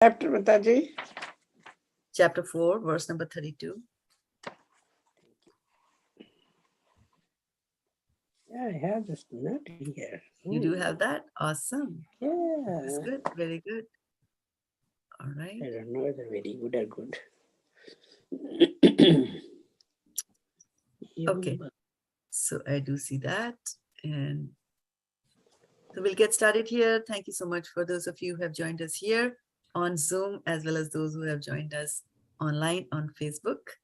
Chapter, Mataji? Chapter 4, verse number 32. Yeah, I have this note here. You do have that? Awesome. Yeah. That's good. Very good. All right. I don't know whether very good or good. Okay. So I do see that. And so we'll get started here. Thank you so much for those of you who have joined us here on Zoom, as well as those who have joined us online on Facebook.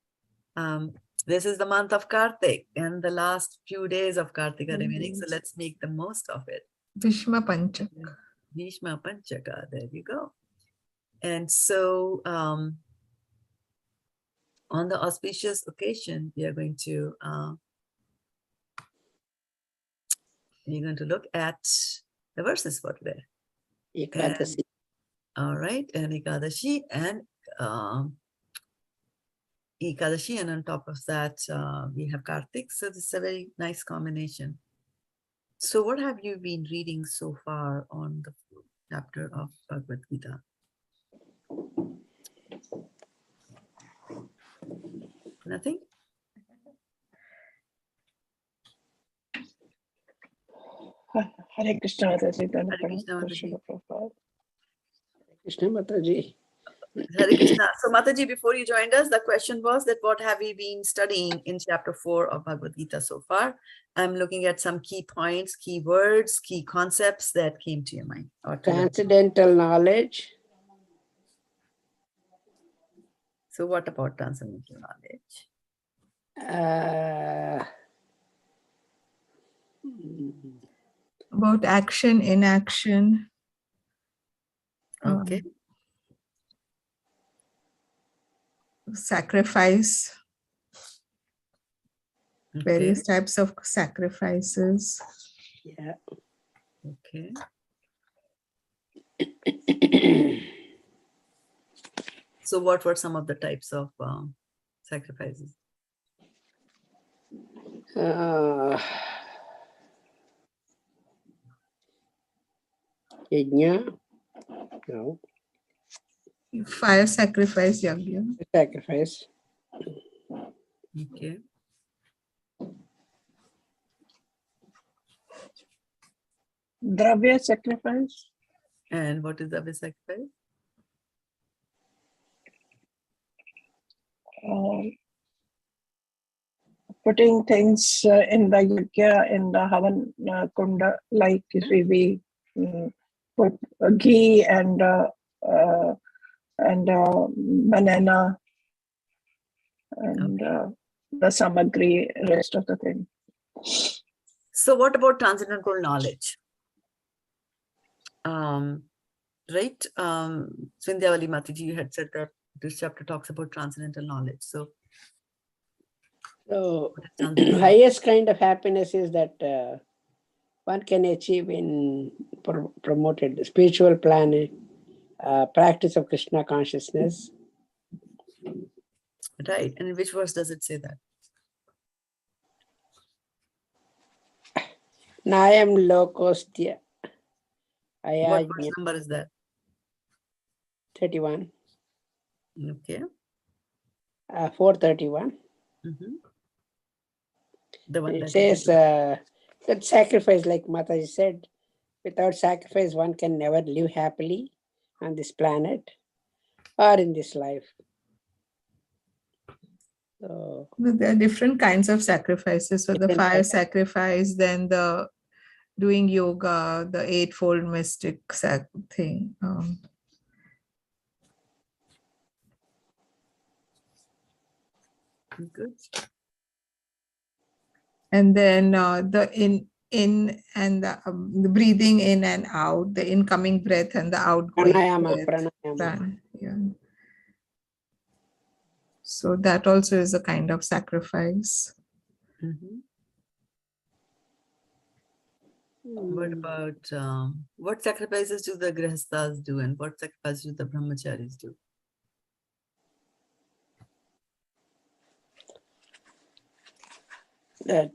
This is the month of Kartik and the last few days of Kartika remaining. So let's make the most of it. Bhishma Panchaka. Bhishma Panchaka, there you go. And so on the auspicious occasion, we are going to look at the verses for today. Ekadasi. All right, and Ekadashi and Ekadashi, and on top of that, we have Kartik. So this is a very nice combination. So what have you been reading so far on the chapter of Bhagavad-gita? Nothing? Hare Krishna, Mataji. Hare Krishna, Mataji. Krishna Mataji. Hare Krishna. So Mataji, before you joined us, the question was that what have we been studying in chapter 4 of Bhagavad-gita so far? I'm looking at some key points, key words, key concepts that came to your mind. Or to your mind. Transcendental knowledge. So what about transcendental knowledge? About action, inaction. Okay. Sacrifice. Okay. Various types of sacrifices. Yeah. Okay. So what were some of the types of sacrifices? Yajna. No. Fire sacrifice, yagya. Sacrifice. Okay. Dravya sacrifice. And what is the sacrifice? Putting things in the yajna, in the havan kunda, like we put ghee and banana and the samagri, rest of the thing. So what about transcendental knowledge? Right? Svindyavali Mataji, you had said that this chapter talks about transcendental knowledge. So So, what is transcendental? highest kind of happiness is that one can achieve in promoted spiritual plan, practice of Krishna consciousness. Right. And in which verse does it say that? Nayam lokostya. What verse number is that? 31. Okay. 431. The one It that says that sacrifice, like Mataji said, without sacrifice, one can never live happily on this planet or in this life. So, There are different kinds of sacrifices. So the fire sacrifice, then the doing yoga, the eightfold mystic thing. good. And then the in and the breathing in and out, the incoming breath and the outgoing pranayama, breath. pranayama. Yeah. So that also is a kind of sacrifice. What about what sacrifices do the grihasthas do and what sacrifices do the brahmacharis do? That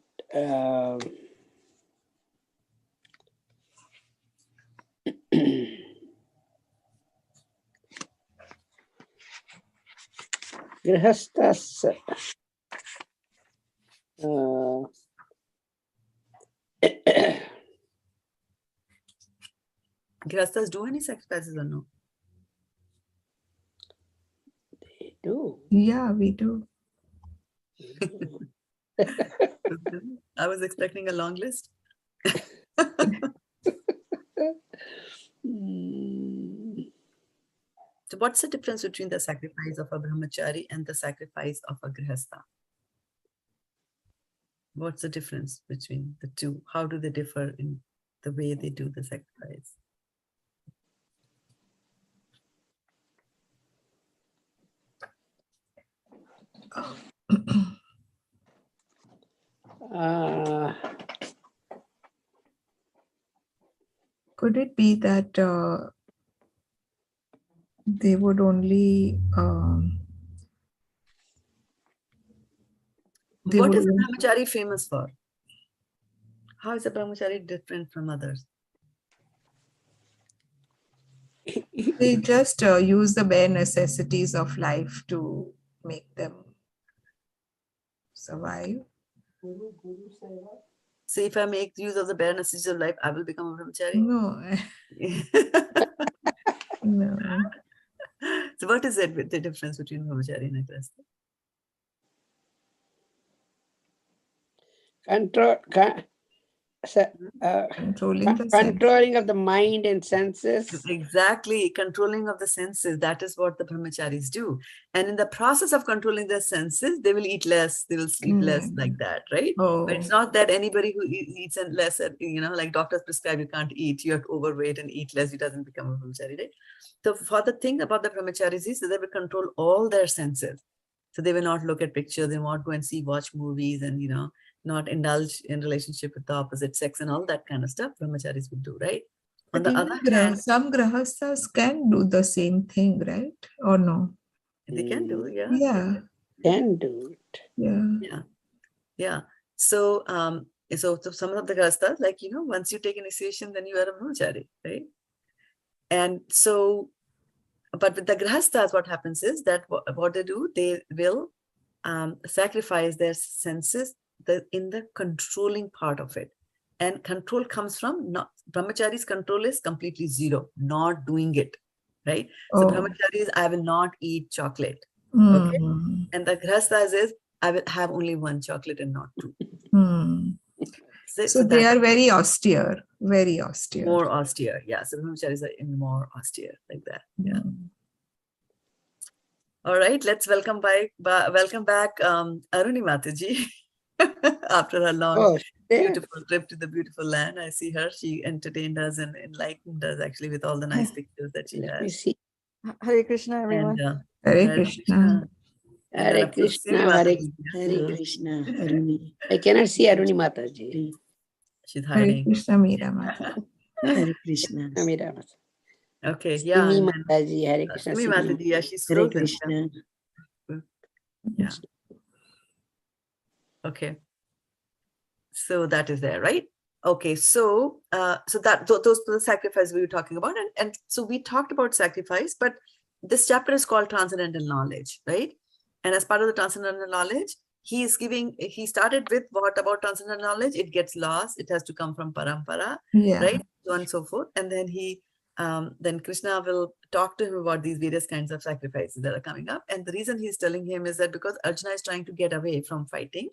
grihasthas Grihasthas do any sacrifices or no? do. Yeah, we do. I was expecting a long list. So what's the difference between the sacrifice of a brahmachari and the sacrifice of a grihastha? What's the difference between the two? How do they differ in the way they do the sacrifice? Could it be that they would only they What would is the brahmachari famous for? How is a brahmachari different from others? they just use the bare necessities of life to make them survive? So if I make use of the bare necessities of life, I will become a brahmachari? No, no. So what is it with the difference between brahmachari and a grihastha? Controlling the sense. Controlling of the mind and senses. Exactly, controlling of the senses. That is what the brahmacharis do. And in the process of controlling their senses, they will eat less, they will sleep less, like that, right? Oh, But it's not that anybody who eats and less, like doctors prescribe, you can't eat, you have overweight and eat less, it doesn't become a brahmachari, right? So for the thing about the brahmacharis is that they will control all their senses. So they will not look at pictures, they won't go and watch movies and, not indulge in relationship with the opposite sex and all that kind of stuff. Brahmacharis will do, right? On but the even other hand, some grahasthas can do the same thing, right? Or no? they can do, yeah. Yeah. Can do it. Yeah. Yeah. So, so some of the grahasthas, like, once you take initiation, then you are a brahmachari, right? And so, but with the grahasthas, what happens is that what they do, they will sacrifice their senses in the controlling part of it. And control comes from, brahmachari's control is completely zero, not doing it, right? So brahmachari is, I will not eat chocolate, okay? And the grahasthas is, I will have only one chocolate and not two. So they are very austere, More austere, yeah. So brahmacharis are more austere, like that, yeah. All right, let's welcome back Aruni Mataji after her long, beautiful trip to the beautiful land. I see her. She entertained us and enlightened us actually with all the nice pictures that she has. Let me see. Hare Krishna, everyone. And, Hare Krishna. Hare Krishna, Hare Krishna, Aruni. I cannot see Aruni Mataji. She's Hare hiding. Krishna, Meera Mata. Hare Krishna. Meera Mata. Okay, yeah. Simi Mataji, Hare Krishna. Simi Mataji, yeah, she's Hare frozen. Krishna. Yeah. Okay. So that is there, right? Okay, so those are the sacrifices we were talking about, and so we talked about sacrifice, but this chapter is called Transcendental Knowledge, right? And as part of the Transcendental Knowledge, he started with what about transcendental knowledge? It gets lost. It has to come from parampara, right? So on and so forth. And then then Krishna will talk to him about these various kinds of sacrifices that are coming up. And the reason he's telling him is that because Arjuna is trying to get away from fighting,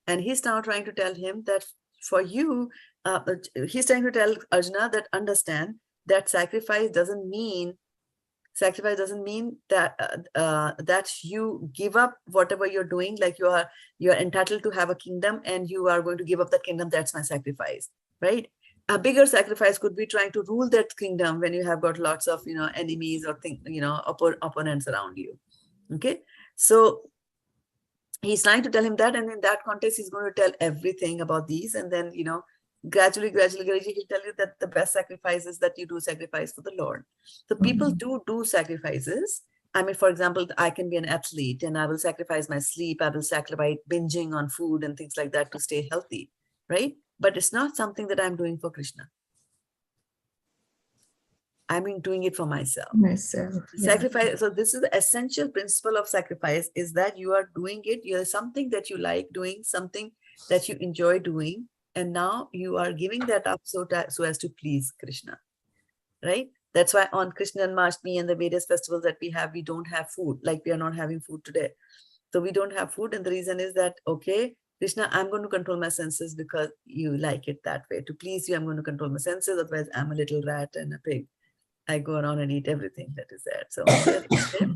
and he's now trying to tell him that for you, he's trying to tell Arjuna that understand that sacrifice doesn't mean that that you give up whatever you're doing, like you are entitled to have a kingdom and you are going to give up that kingdom. That's my sacrifice, right? A bigger sacrifice could be trying to rule that kingdom when you have got lots of enemies or opponents around you. Okay, so he's trying to tell him that, and in that context he's going to tell everything about these, and then gradually he'll tell you that the best sacrifice is that you do sacrifice for the Lord. So people do sacrifices. I mean, for example, I can be an athlete and I will sacrifice my sleep, I will sacrifice binging on food and things like that to stay healthy, right? But it's not something that I'm doing for Krishna. I'm doing it for myself. Myself. Yeah. Sacrifice. So this is the essential principle of sacrifice, is that you are doing it. You're something that you like doing, something that you enjoy doing. And now you are giving that up so as to please Krishna, right? That's why on Krishna Mashtami and the various festivals that we have, we don't have food, like we are not having food today. So we don't have food. And the reason is that, okay, Krishna, I'm going to control my senses because you like it that way. To please you, I'm going to control my senses. Otherwise, I'm a little rat and a pig. I go around and eat everything that is there. So here,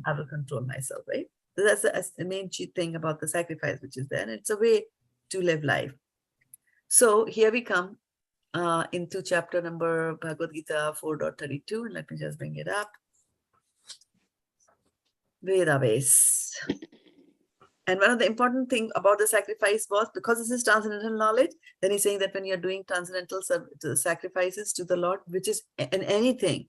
I will control myself, right? So that's the main cheat thing about the sacrifice, which is there. And it's a way to live life. So here we come into chapter number Bhagavad-gita 4.32. Let me just bring it up. Vedas. And one of the important things about the sacrifice was, because this is transcendental knowledge, then he's saying that when you're doing transcendental sacrifices to the Lord, which is in anything,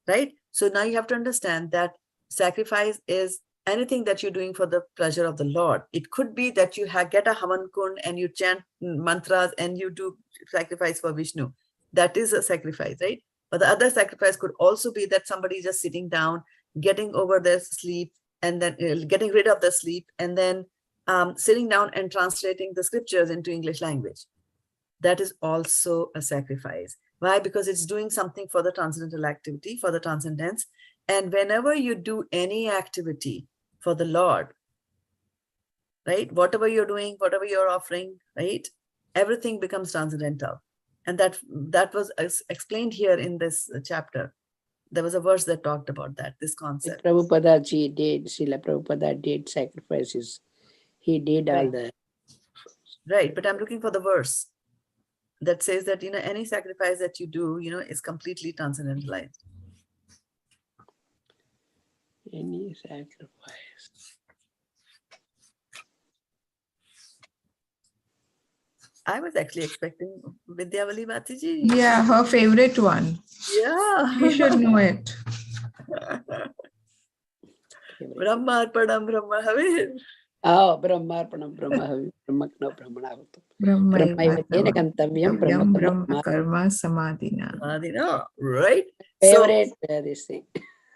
right? So now you have to understand that sacrifice is anything that you're doing for the pleasure of the Lord. It could be that you get a Havan Kund and you chant mantras and you do sacrifice for Vishnu. That is a sacrifice, right? But the other sacrifice could also be that somebody is just sitting down, getting over their sleep, and then getting rid of the sleep, and then sitting down and translating the scriptures into English language. That is also a sacrifice. Why? Because it's doing something for the transcendental activity, for the transcendence. And whenever you do any activity for the Lord, right? Whatever you're doing, whatever you're offering, right? Everything becomes transcendental. And that was explained here in this chapter. There was a verse that talked about that, this concept. Prabhupada did, Srila Prabhupada did sacrifices. He did all the... Right, but I'm looking for the verse that says that, any sacrifice that you do, is completely transcendentalized. Any sacrifice. I was actually expecting Vidyavali Bhatiji. Yeah, her favorite one. Yeah. You should know it. Brahma Arpanam Brahma Havir. Oh, Brahmarpanam Brahmahavi Brahmakna Brahmanavatam. Brahmaiva Brahmaivatena Gantavyam Brahma Karma Samadhina. Adina, right? Favorite this thing.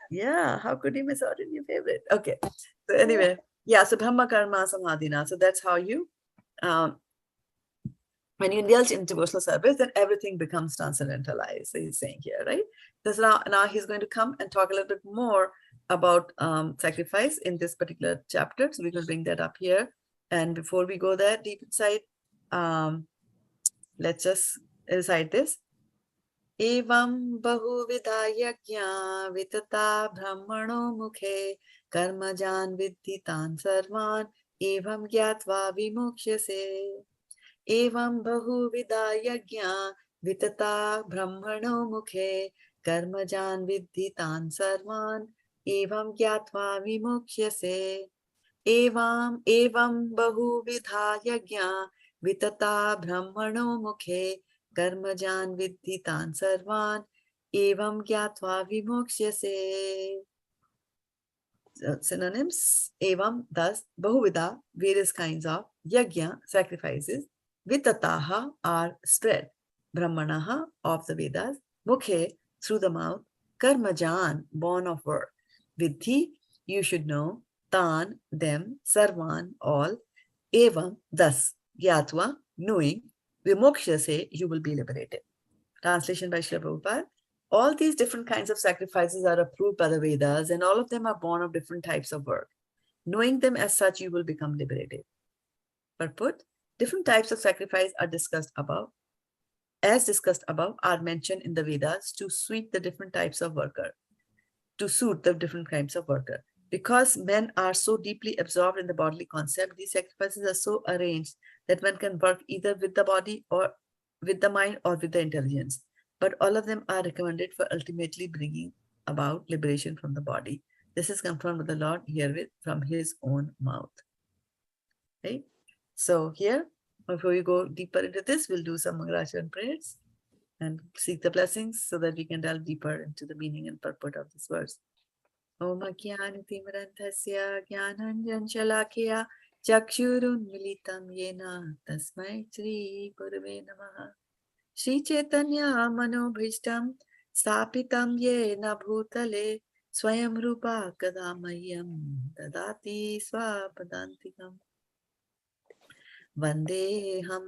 Yeah, how could you miss out on your favorite? Okay, so anyway, yeah, so Brahma Karma Samadhina. So that's how you, when you indulge in devotional service, then everything becomes transcendentalized. So he's saying here, right? So now he's going to come and talk a little bit more about sacrifice in this particular chapter. So we're going to bring that up here. And before we go there deep inside, let's just recite this. Evam bahuvidha yajna vitata brahmano mukhe karmajan viddhitan sarvan evam gyatva vimokshase. Evam bahuvidha yajna vitata brahmano mukhe karmajan viddhitan sarvan evam gyatva vimokshase. Evam bahuvidha yajna vitata brahmano mukhe karmajan viddhitan sarvan evam gyatva vimokshase. Synonyms: evam, thus, bahuvida, various kinds of, yajna, sacrifices, vitataha, are spread, brahmanaha, of the Vedas, mukhe, through the mouth, karmajan, born of work, viddhi, you should know, tan, them, sarvan, all, evam, thus, gyatva, knowing, vimokshase, you will be liberated. Translation by Srila Prabhupada. All these different kinds of sacrifices are approved by the Vedas, and all of them are born of different types of work. Knowing them as such, you will become liberated. Purport: different types of sacrifice are discussed above. As discussed above, are mentioned in the Vedas to suit the different types of worker. Because men are so deeply absorbed in the bodily concept, these sacrifices are so arranged that one can work either with the body or with the mind or with the intelligence. But all of them are recommended for ultimately bringing about liberation from the body. This is confirmed with the Lord herewith from his own mouth. Right? So here, before we go deeper into this, we'll do some Mangalacharana prayers and seek the blessings so that we can delve deeper into the meaning and purport of this verse. Om Jnanatimirandhasya Jnananjan Shalakya Chakshurun Militam Yena Tasmai Shri Gurave Namaha. Shri Chaitanya Manobhishtam Sapitam ye na bhutale swayam rupa kadamayam dadati swapadantikam. Vandeham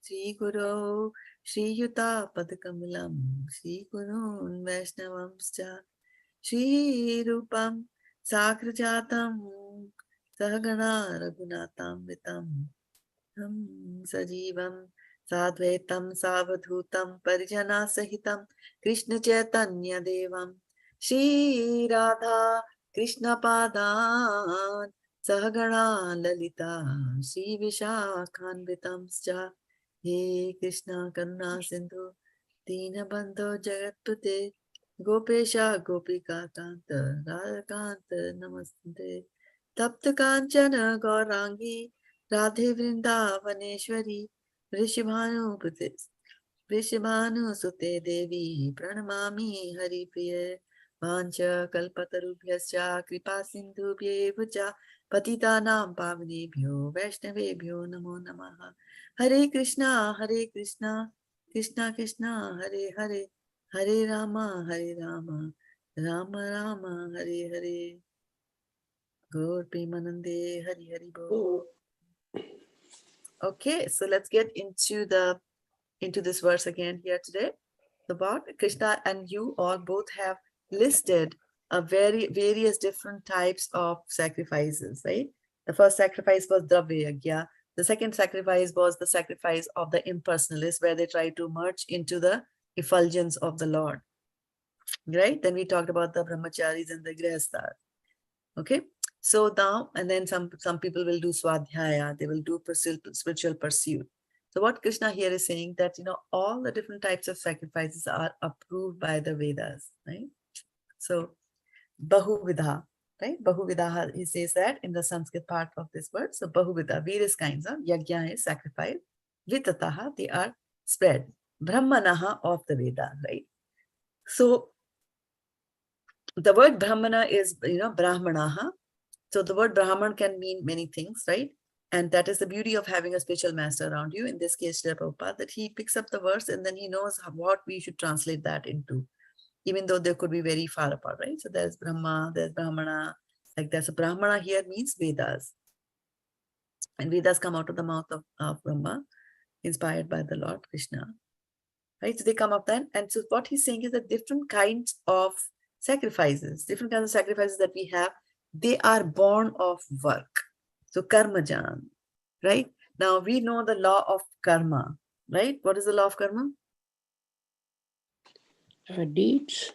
Sri Guru Sri Yuta Padakamalam Sri Gurun Vaishnavamscha Shri Rupam Sakrajatam Sahagana Raghunatam Vitam Sajivam Sadvaitam Savadhutam Parijana Sahitam Krishna Chaitanya Devam Shri Radha Krishna Padan Sahagana Lalita Shri Vishakhanvitamscha He Krishna Karuna Sindhu Dinabandho Jagatpate Gopesha Gopika Kanta Radhakanta Namaste Tapta Kanchana Gaurangi Radhe Vrindavaneshwari Vrishabhanu Sute Devi Pranamami Hari Priye Vancha Kalpatarubhyascha Kripa Sindhubhyevacha Patitanam Pavanebhyo Vaishnavebhyo Namo Namaha Hare Krishna Krishna Krishna Hare Hare Hare Rama Rama Rama Hare Hare Gaur Premanande Hari Hari Bol. Okay, so let's get into this verse again here today. About Krishna and you all both have listed various different types of sacrifices, right? The first sacrifice was Dravya Yagya. The second sacrifice was the sacrifice of the impersonalists, where they try to merge into the effulgence of the Lord, right? Then we talked about the brahmacharis and the grihasthas. Okay, so now, and then some people will do swadhyaya, they will do spiritual pursuit. So what Krishna here is saying that, all the different types of sacrifices are approved by the Vedas, right? So bahuvidha, right? Bahuvidha, he says that in the Sanskrit part of this word. So bahuvidha, various kinds of yajna is sacrifice. Vitataha, they are spread. Brahmanaha of the Veda, right? So the word Brahmana is, Brahmanaha. So the word Brahman can mean many things, right? And that is the beauty of having a spiritual master around you. In this case, Srila Prabhupada, that he picks up the verse and then he knows what we should translate that into, even though they could be very far apart, right? So there's Brahma, there's Brahmana, like that. So Brahmana here means Vedas. And Vedas come out of the mouth of Brahma, inspired by the Lord Krishna, right? So they come up then. And so what he's saying is that different kinds of sacrifices that we have, they are born of work. So karmajan, right? Now we know the law of karma, right? What is the law of karma? Deeds.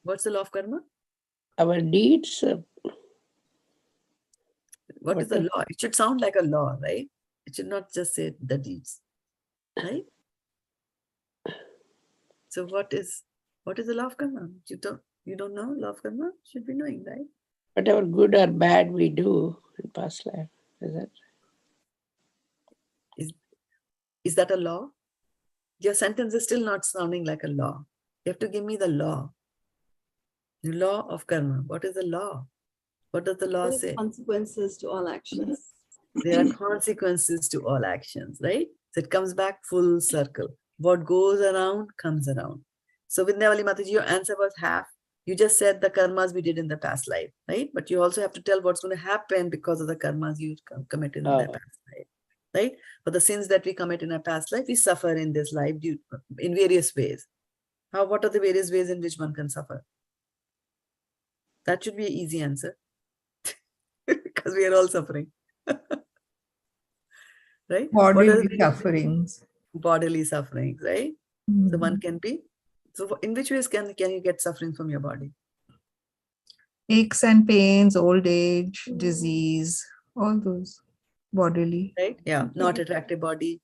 What's the law of karma? Our deeds. What is the law? It should sound like a law, right? It should not just say the deeds, right? So what is the law of karma? You don't know law of karma? Should be knowing, right? Whatever good or bad we do in past life, is that? Is that a law? Your sentence is still not sounding like a law. You have to give me the law. The law of karma. What is the law? What does the law say? Consequences to all actions. There are consequences to all actions, right? So it comes back full circle. What goes around comes around. So Vindhyavali Mataji, your answer was half. You just said the karmas we did in the past life, right? But you also have to tell what's going to happen because of the karmas you committed in the past life, right? For the sins that we commit in our past life, we suffer in this life in various ways. What are the various ways in which one can suffer? That should be an easy answer. Because we are all suffering. Right? Bodily sufferings. Bodily sufferings, right? So one can be. So in which ways can you get suffering from your body? Aches and pains, old age, disease, all those bodily. Right? Yeah. Not attractive body,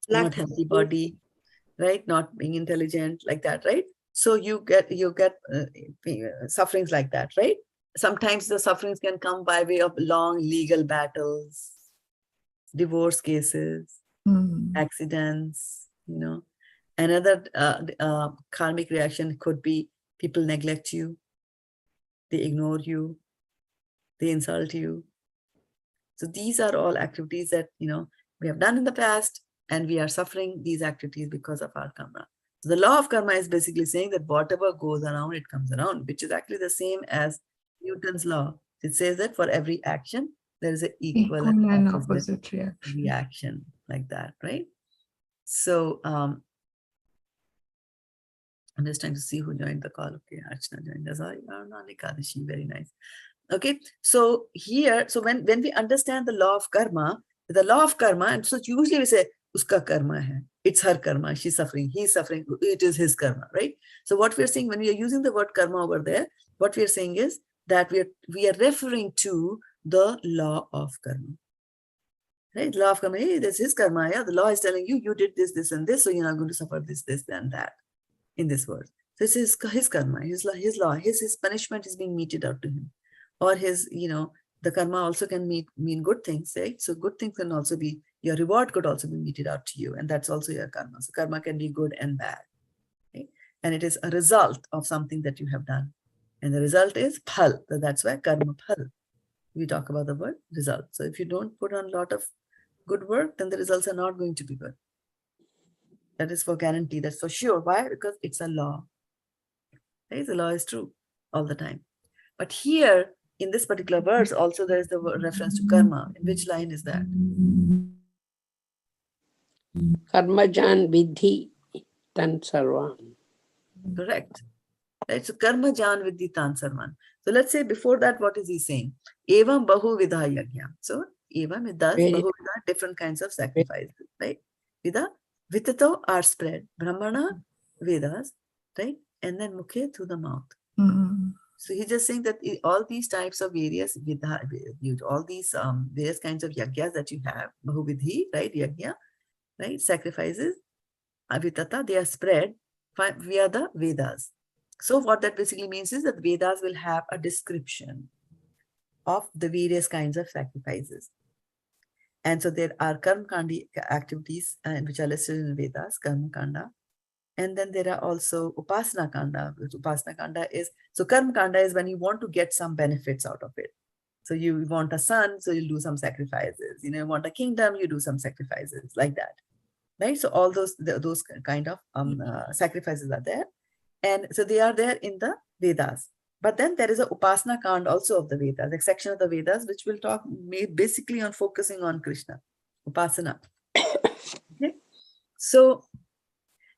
not healthy body, right? Not being intelligent, like that, right? So you get sufferings like that, right? Sometimes the sufferings can come by way of long legal battles, divorce cases, accidents, Another karmic reaction could be people neglect you, they ignore you, they insult you. So these are all activities that, we have done in the past, And we are suffering these activities because of our karma. So the law of karma is basically saying that whatever goes around, it comes around, which is actually the same as Newton's law. It says that for every action, there is an equal and opposite reaction, like that, right? So I'm just trying to see who joined the call. Okay, Archana joined us. Very nice. Okay, so here, so when we understand the law of karma, and so usually we say, uska karma hai, it's her karma, she's suffering, he's suffering, it is his karma, right? So what we're saying when we are using the word karma over there, what we're saying is that we are referring to the law of karma. Right? Law of karma, hey, that's his karma. Yeah, the law is telling you, you did this, this, and this, so you're not going to suffer this, this, and that in this world. So this is his karma, his law, his punishment is being meted out to him. Or his, the karma also can mean good things, right? So good things can also be, your reward could also be meted out to you, and that's also your karma. So karma can be good and bad. Okay? And it is a result of something that you have done. And the result is phal. So that's why karma phal. We talk about the word result. So if you don't put on a lot of good work, then the results are not going to be good. That is for guarantee. That's for sure. Why? Because it's a law. Right? The law is true all the time. But here, in this particular verse, also there is the reference to karma. In which line is that? Karmajan vidhi tan sarvan. Correct. Right? So karma jan vidhi tan sarvan. So let's say before that, what is he saying? Evam bahu vidha yajna. So evam, it does bahu vidha, different kinds of sacrifices, right? Vidha, vitato are spread. Brahmana, Vedas, right? And then mukhe through the mouth. So he's just saying that all these types of various vidha, all these various kinds of yagyas that you have, bahuvidhi, right? Yagya, right? Sacrifices, avitata, they are spread via the Vedas. So what that basically means is that Vedas will have a description of the various kinds of sacrifices. And so there are karmakandi activities which are listed in Vedas, karmakanda. And then there are also upasana kanda, which upasana kanda is, so karma kanda is when you want to get some benefits out of it. So you want a son, so you'll do some sacrifices. You want a kingdom, you do some sacrifices, like that. Right? So all those kind of sacrifices are there. And so they are there in the Vedas. But then there is a upasana kanda also of the Vedas, a section of the Vedas, which will talk basically on focusing on Krishna, upasana. Okay? So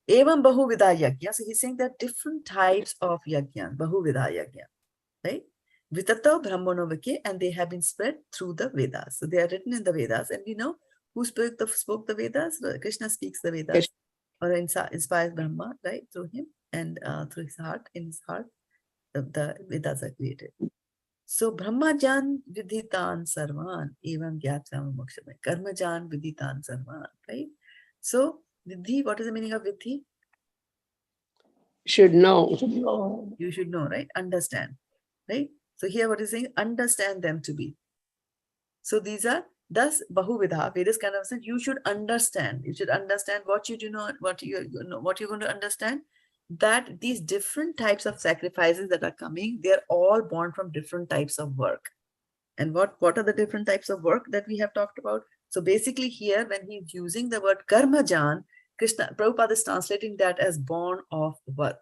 Evam Bahuvidha Yajna. So he's saying there are different types of yajna, Bahuvidha Yajna, right? Vitata Brahmanovake, and they have been spread through the Vedas. So they are written in the Vedas, and we know who spoke the Vedas. Krishna speaks the Vedas, or inspires Brahma, right, through him, and through his heart, in his heart, the Vedas are created. So Brahmajan Vidhitan Sarvan, Evam Gyatram Mokshame, Karmajan Vidhitan Sarvan, right? So Vidhi, what is the meaning of Vidhi? Should know. You should know, right? Understand, right? So here what is saying? Understand them to be. So these are, thus Bahuvidha, Vedas kind of said, you should understand. You should understand what you do not, what you're going to understand, that these different types of sacrifices that are coming, they're all born from different types of work. And what are the different types of work that we have talked about? So basically here, when he's using the word karmajan, Prabhupada is translating that as born of work.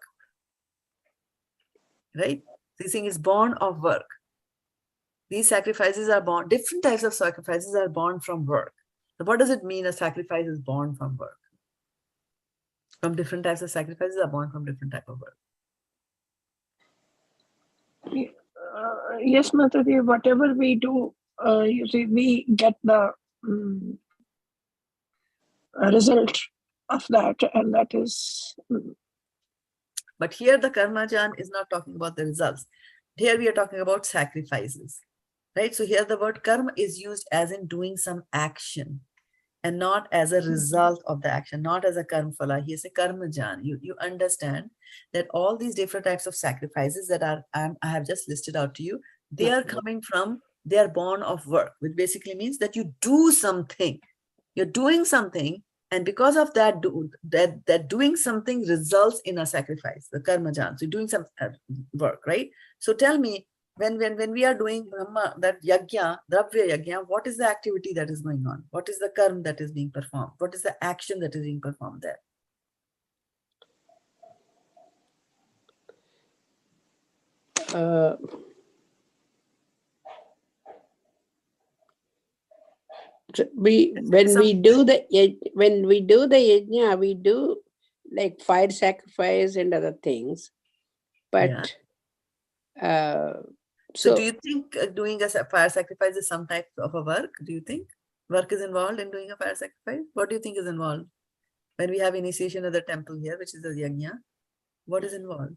Right? So he's saying it's born of work. These sacrifices are born, different types of sacrifices are born from work. So what does it mean a sacrifice is born from work? From different types of sacrifices are born from different type of work. Yes, Mataji, whatever we do, you see, we get the result of that, and that is. But here the karmajan is not talking about the results. Here we are talking about sacrifices, right? So here the word karma is used as in doing some action and not as a result of the action, not as a karma phala. He is a karmajan. You understand that all these different types of sacrifices that I have just listed out to you, they are coming from, they are born of work, which basically means that you do something. You're doing something, and because of that, that doing something results in a sacrifice, the karmajan. So you're doing some work, right? So tell me, when we are doing Brahma, that yajna, dravya yajna, what is the activity that is going on? What is the karma that is being performed? What is the action that is being performed there? When we do the yajna, we do like fire sacrifice and other things, but So do you think doing a fire sacrifice is some type of a work? Do you think work is involved in doing a fire sacrifice? What do you think is involved when we have initiation of the temple here, which is a yajna? What is involved?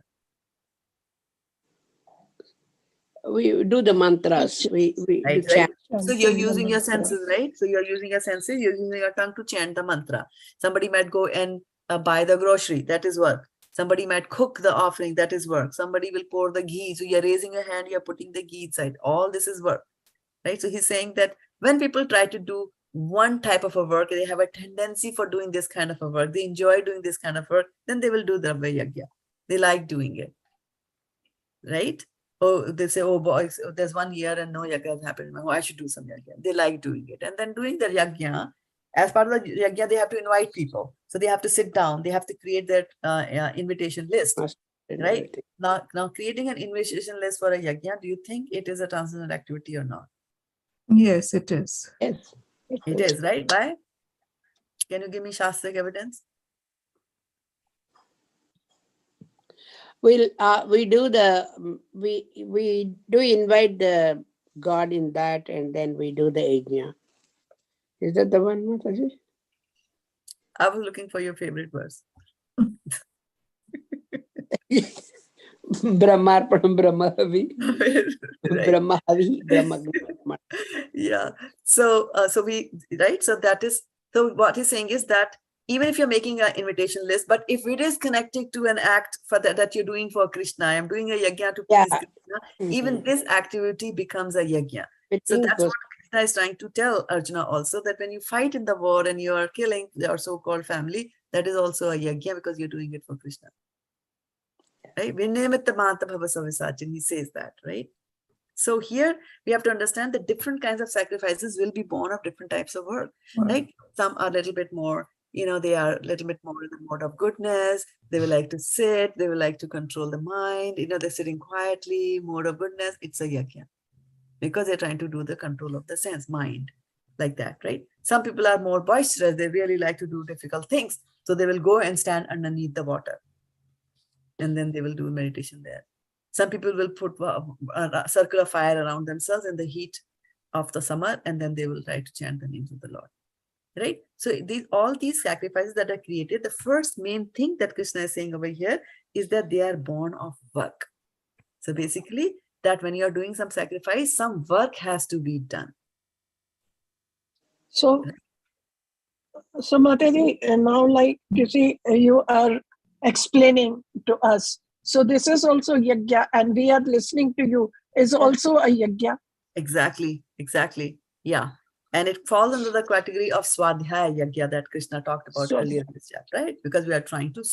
we do the mantras. We Right, do chant. So you're using your senses, right? So you're using your senses, you're using your tongue to chant the mantra. Somebody might go and buy the grocery, that is work. Somebody might cook the offering, that is work. Somebody will pour the ghee. So you're raising your hand, you're putting the ghee inside. All this is work, right? So he's saying that when people try to do one type of a work, they have a tendency for doing this kind of a work. They enjoy doing this kind of work, then they will do the yajna. They like doing it, right? Oh, they say, oh boys, there's 1 year and no yajna has happened. Oh, I should do some yajna. They like doing it. And then doing the yajna, as part of the yajna, they have to invite people. So they have to sit down. They have to create their invitation list, right? Now, creating an invitation list for a yajna, do you think it is a transcendental activity or not? Yes, it is. Yes. It is, right? Why? Can you give me Shastric evidence? We do invite the God in that, and then we do the yajna. Is that the one, Mataji? I was looking for your favorite verse. Brahmarpanam Brahmahavi. Right. Brahmahavi. Brahma. Yeah. So we, right? So that is, so what he's saying is that even if you're making an invitation list, but if it is connected to an act for that you're doing for Krishna, I'm doing a yajna to please Krishna, even this activity becomes a yajna. So that's what Krishna is trying to tell Arjuna also, that when you fight in the war and you are killing your so-called family, that is also a yajna because you're doing it for Krishna. Right? He says that, right? So here we have to understand that different kinds of sacrifices will be born of different types of work, right? Some are a little bit more, they are a little bit more in the mode of goodness. They will like to sit, they will like to control the mind, they're sitting quietly, mode of goodness. It's a yajna because they're trying to do the control of the sense, mind, like that, right? Some people are more boisterous. They really like to do difficult things. So they will go and stand underneath the water and then they will do meditation there. Some people will put a circle of fire around themselves in the heat of the summer, and then they will try to chant the names of the Lord, right? So all these sacrifices that are created, the first main thing that Krishna is saying over here is that they are born of work. So basically, that when you are doing some sacrifice, some work has to be done. So Mataji, now like you see, you are explaining to us. So this is also yajna, and we are listening to you is also a yajna. Exactly. Yeah. And it falls under the category of Swadhyaya Yajna that Krishna talked about earlier in this chapter, right? Because we are trying to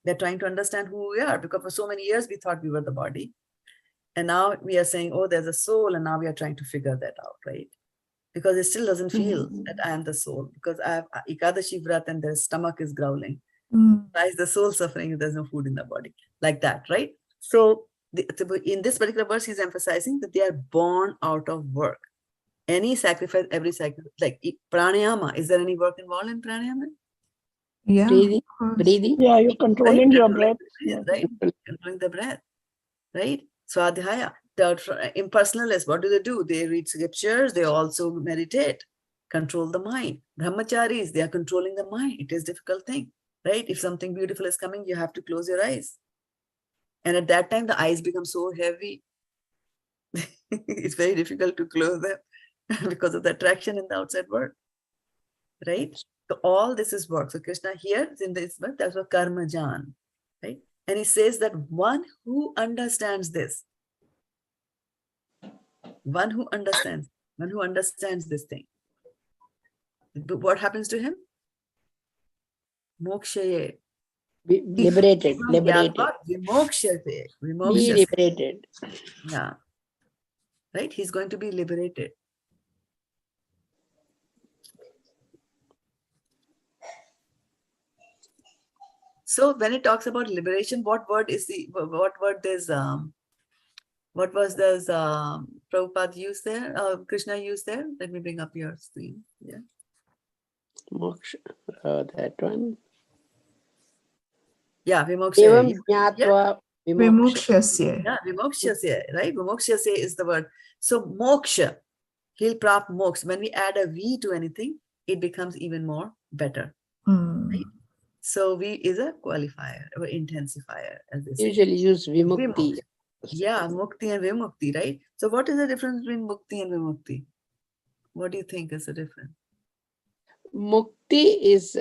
we're trying to understand who we are, because for so many years we thought we were the body. And now we are saying, oh, there's a soul, and now we are trying to figure that out, right? Because it still doesn't feel that I am the soul, because I have Ekadashi Vrat and the stomach is growling. Why is the soul suffering if there's no food in the body? Like that, right? So in this particular verse, he's emphasizing that they are born out of work. Any sacrifice, every sacrifice, like pranayama, is there any work involved in pranayama? Yeah. Breathing. Yeah, you're controlling your breath. Right? Controlling the breath, right? Swadhyaya. The impersonalists, what do? They read scriptures, they also meditate, control the mind. Brahmacharis, they are controlling the mind. It is a difficult thing, right? If something beautiful is coming, you have to close your eyes. And at that time, the eyes become so heavy. It's very difficult to close them because of the attraction in the outside world, right? So all this is work. So Krishna here in this verse, that's what karma jan, right? And he says that one who understands this, one who understands this thing, what happens to him? Mokshaye. Liberated. Vimokshate. Be liberated. Yeah. right? He's going to be liberated. So when it talks about liberation, what word is what was this Prabhupada used there? Krishna used there? Let me bring up your screen. Yeah. Moksha, that one. Yeah, vimoksha. Evam Yeah, jnatva vimoksha. Vimokshasya. yeah, vimokshasya, right? Vimokshasya is the word. So moksha, he'll prap moksha. When we add a V to anything, it becomes even more better. Mm. Right? So V is a qualifier or intensifier, as they say. Usually use vimukti. Vimoksha. Yeah, mukti and vimukti, right? So what is the difference between mukti and vimukti? What do you think is the difference? Mukti is,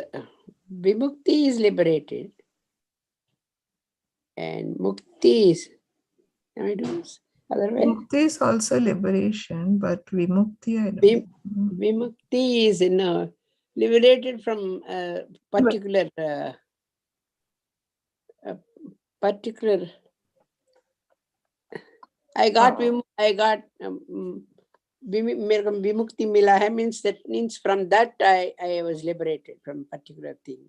vimukti is liberated. And mukti is, am I doing this otherwise? Mukti is also liberation, but vimukti, I don't Vim, know. vimukti is liberated from a particular I got मेरे को विमुक्ति मिला है, means from that I was liberated from particular thing.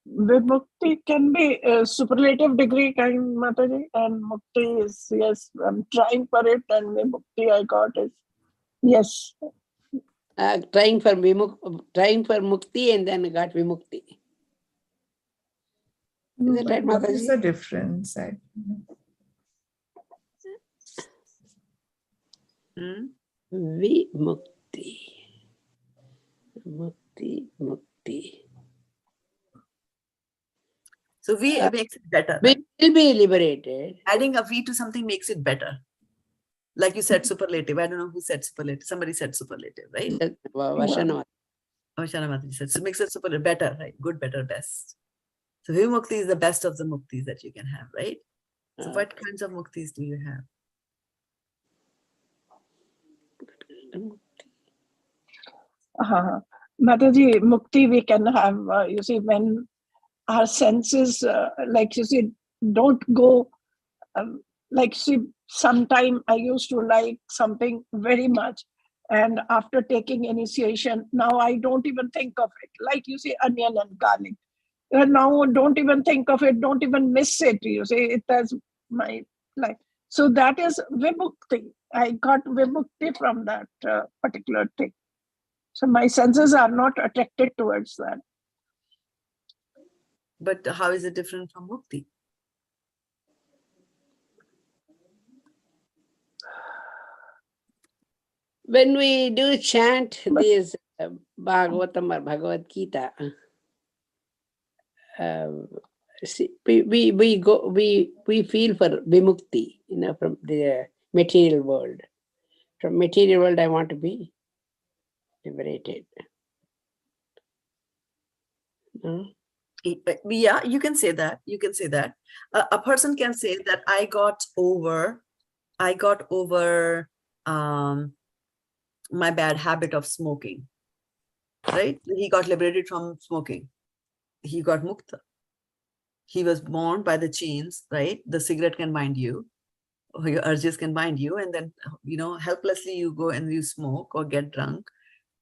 Vimukti can be a superlative degree kind, Mataji, and mukti is, yes, I'm trying for it, and vimukti I got is, yes. Trying for mukti and then got vimukti. Is it right, What is Mataji? the difference? I don't know. Vimukti. Mukti. So V makes it better. We Right? will be liberated. Adding a V to something makes it better. Like you said, superlative. I don't know who said superlative. Somebody said superlative, right? Vashana. Oh, Shana Mataji said. So makes it superlative, better, right? Good, better, best. So vimukti is the best of the muktis that you can have, right? So what kinds of muktis do you have? Mataji, mukti we can have, you see, when our senses, like you see, don't go, like see, sometime I used to like something very much. And after taking initiation, now I don't even think of it. Like you see, onion and garlic. Now don't even think of it, don't even miss it. You see, it has my life. So that is vimukti. I got vimukti from that particular thing. So my senses are not attracted towards that. But how is it different from mukti? When we do chant this Bhagavatam or Bhagavad-gita, we feel for vimukti, from the material world. From material world, I want to be liberated. No? Yeah, you can say that. You can say that. A person can say that I got over my bad habit of smoking, right? He got liberated from smoking. He got mukta. He was bound by the chains, right? The cigarette can bind you, or your urges can bind you, and then, helplessly you go and you smoke or get drunk.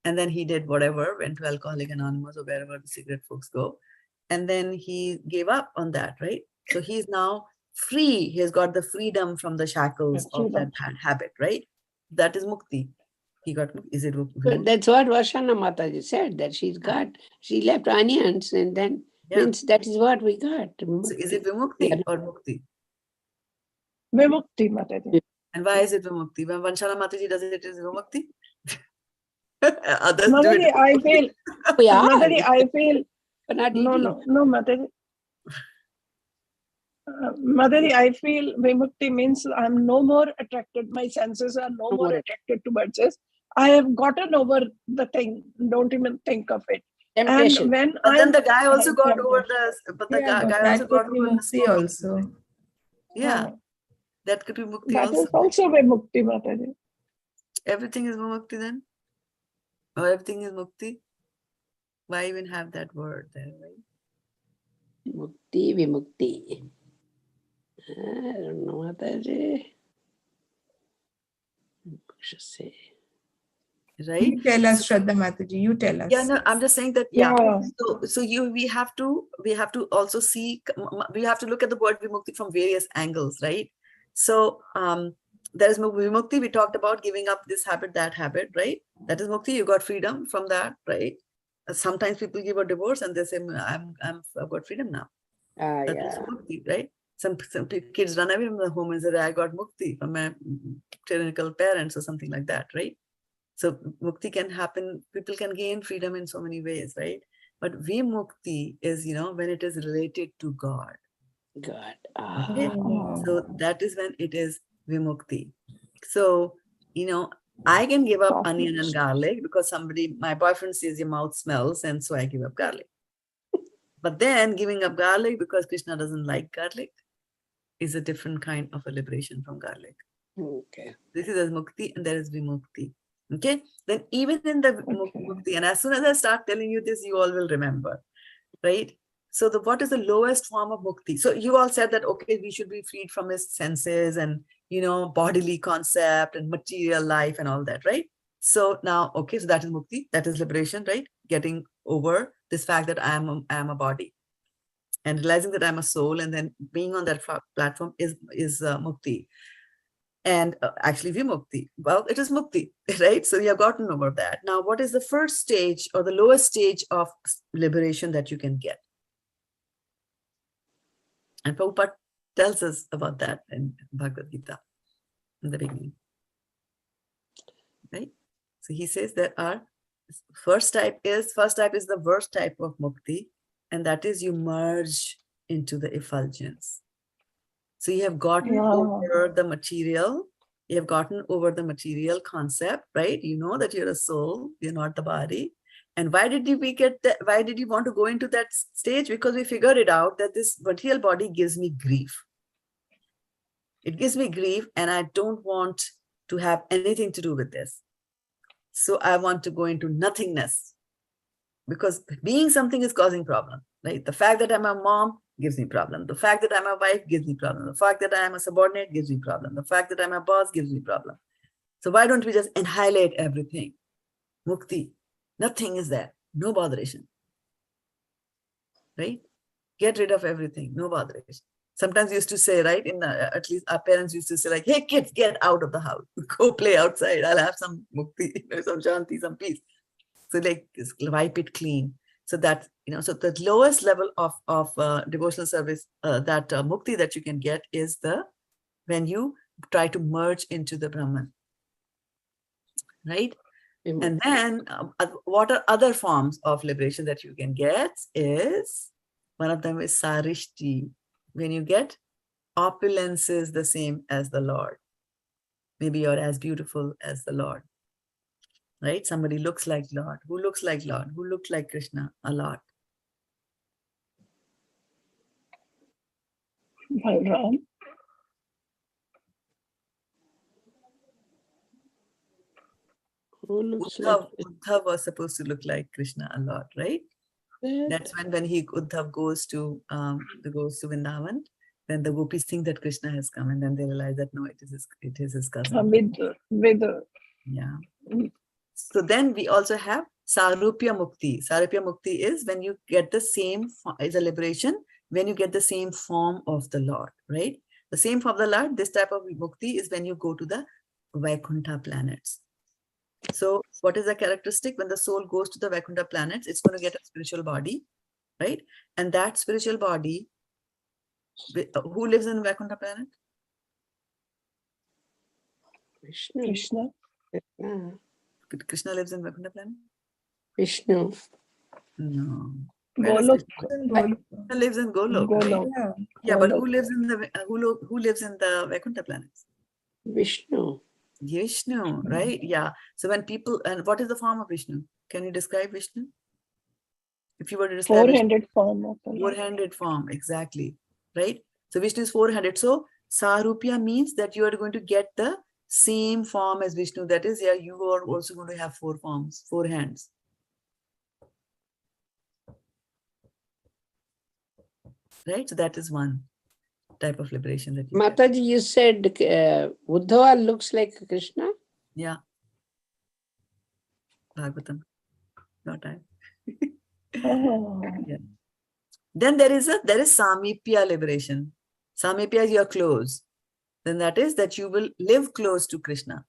And then he did whatever, went to Alcoholic Anonymous or wherever the cigarette folks go. And then he gave up on that, right? So he's now free. He has got the freedom from the shackles of that bad habit, right? That is mukti. He got, is it mukti? That's what Vashana Mataji said, that she left onions, and then means that is what we got. So is it vimukti or mukti? Vimukti, Mataji. And why is it vimukti? When Vanshana Mataji does it, it is vimukti? Others do Mataji, it. I feel, Mataji, I feel, But not no, Mataji. Mataji, I feel vimukti means I'm no more attracted. My senses are no more attracted towards this. I have gotten over the thing. Don't even think of it. temptation. And when But then the guy also got over the, but the Yeah, but guy that also could got be over the mukti smoking. also. Yeah, that could be mukti that also. is also vimukti, Mataji. Everything is mukti then? Or everything is mukti? Why even have that word there, right? Mukti, vimukti. I don't know, Mataji. should say. Right? You tell us, Shraddha Mataji, you tell us. Yeah, no, I'm just saying that, yeah. Yeah. So we have to also see, we have to look at the word vimukti from various angles, right? So there is vimukti, we talked about giving up this habit, that habit, right? That is mukti, you got freedom from that, right? Sometimes people give a divorce and they say, I've got freedom now. That is Yeah. mukti, right? Some kids run away from the home and say, I got mukti from my tyrannical parents or something like that, right? So mukti can happen, people can gain freedom in so many ways, right? But vimukti is, when it is related to God. God. Okay? So that is when it is vimukti. So, I can give up onion and garlic because my boyfriend says your mouth smells, and so I give up garlic. But then giving up garlic because Krishna doesn't like garlic is a different kind of a liberation from garlic. Okay. This is as mukti and there is vimukti. Okay, then even in the mukti, and as soon as I start telling you this, you all will remember, right? So what is the lowest form of mukti? So you all said that, okay, we should be freed from his senses and, bodily concept and material life and all that, right? So now, okay, so that is mukti, that is liberation, right? Getting over this fact that I am a body and realizing that I'm a soul, and then being on that platform is mukti. And actually vimukti, well, it is mukti, right? So you have gotten over that. Now, what is the first stage or the lowest stage of liberation that you can get? And Prabhupada tells us about that in Bhagavad-gita in the beginning, right? So he says there are, first type is the worst type of mukti, and that is you merge into the effulgence. So you have gotten over the material, you have gotten over the material concept, right? You know that you're a soul, you're not the body. And why did you want to go into that stage? Because we figured it out that this material body gives me grief. It gives me grief, and I don't want to have anything to do with this. So I want to go into nothingness, because being something is causing problem, right? The fact that I'm a mom gives me problem. The fact that I'm a wife gives me problem. The fact that I am a subordinate gives me problem. The fact that I'm a boss gives me problem. So why don't we just annihilate everything? Mukti. Nothing is there. No botheration. Right? Get rid of everything. No botheration. Sometimes we used to say, right? At least our parents used to say, like, hey kids, get out of the house. Go play outside. I'll have some mukti, some shanti, some peace. So like wipe it clean. So that, so the lowest level of devotional service, that mukti that you can get is when you try to merge into the Brahman, right? And then what are other forms of liberation that you can get is, one of them is sarishti, when you get opulences the same as the Lord. Maybe you're as beautiful as the Lord. Right? Somebody looks like Lord. Who looks like Lord? Who looked like Krishna a lot? Balram. Uddhav was supposed to look like Krishna a lot, right? That's when Uddhav goes to Vrindavan, then the gopis think that Krishna has come, and then they realize that no, it is his cousin. With yeah. So then we also have Sarupya Mukti. Sarupya Mukti is when you get the same, is a liberation, when you get the same form of the Lord, right? The same form of the Lord, this type of Mukti is when you go to the Vaikuntha planets. So what is the characteristic? When the soul goes to the Vaikuntha planets, it's going to get a spiritual body, right? And that spiritual body, who lives in Vaikuntha planet? Krishna. Krishna lives in Vaikuntha planet? Vishnu. No. Golok. Krishna lives in Golok. Golok. Right? Yeah, but who lives in the Vaikuntha planets? Vishnu. Vishnu, right? Yeah. So when people, and what is the form of Vishnu? Can you describe Vishnu? If you were to describe Four-handed form. Four-handed form, exactly. Right? So Vishnu is four-handed. So Sarupya means that you are going to get the same form as Vishnu. That is, yeah, you are also going to have four forms, four hands. Right? So that is one type of liberation that you Mataji, you said Uddhava looks like Krishna? Yeah. Bhagavatam. No time. Oh. Yeah. Then there is Samipya liberation. Samipya is your close. Then that is that you will live close to Krishna.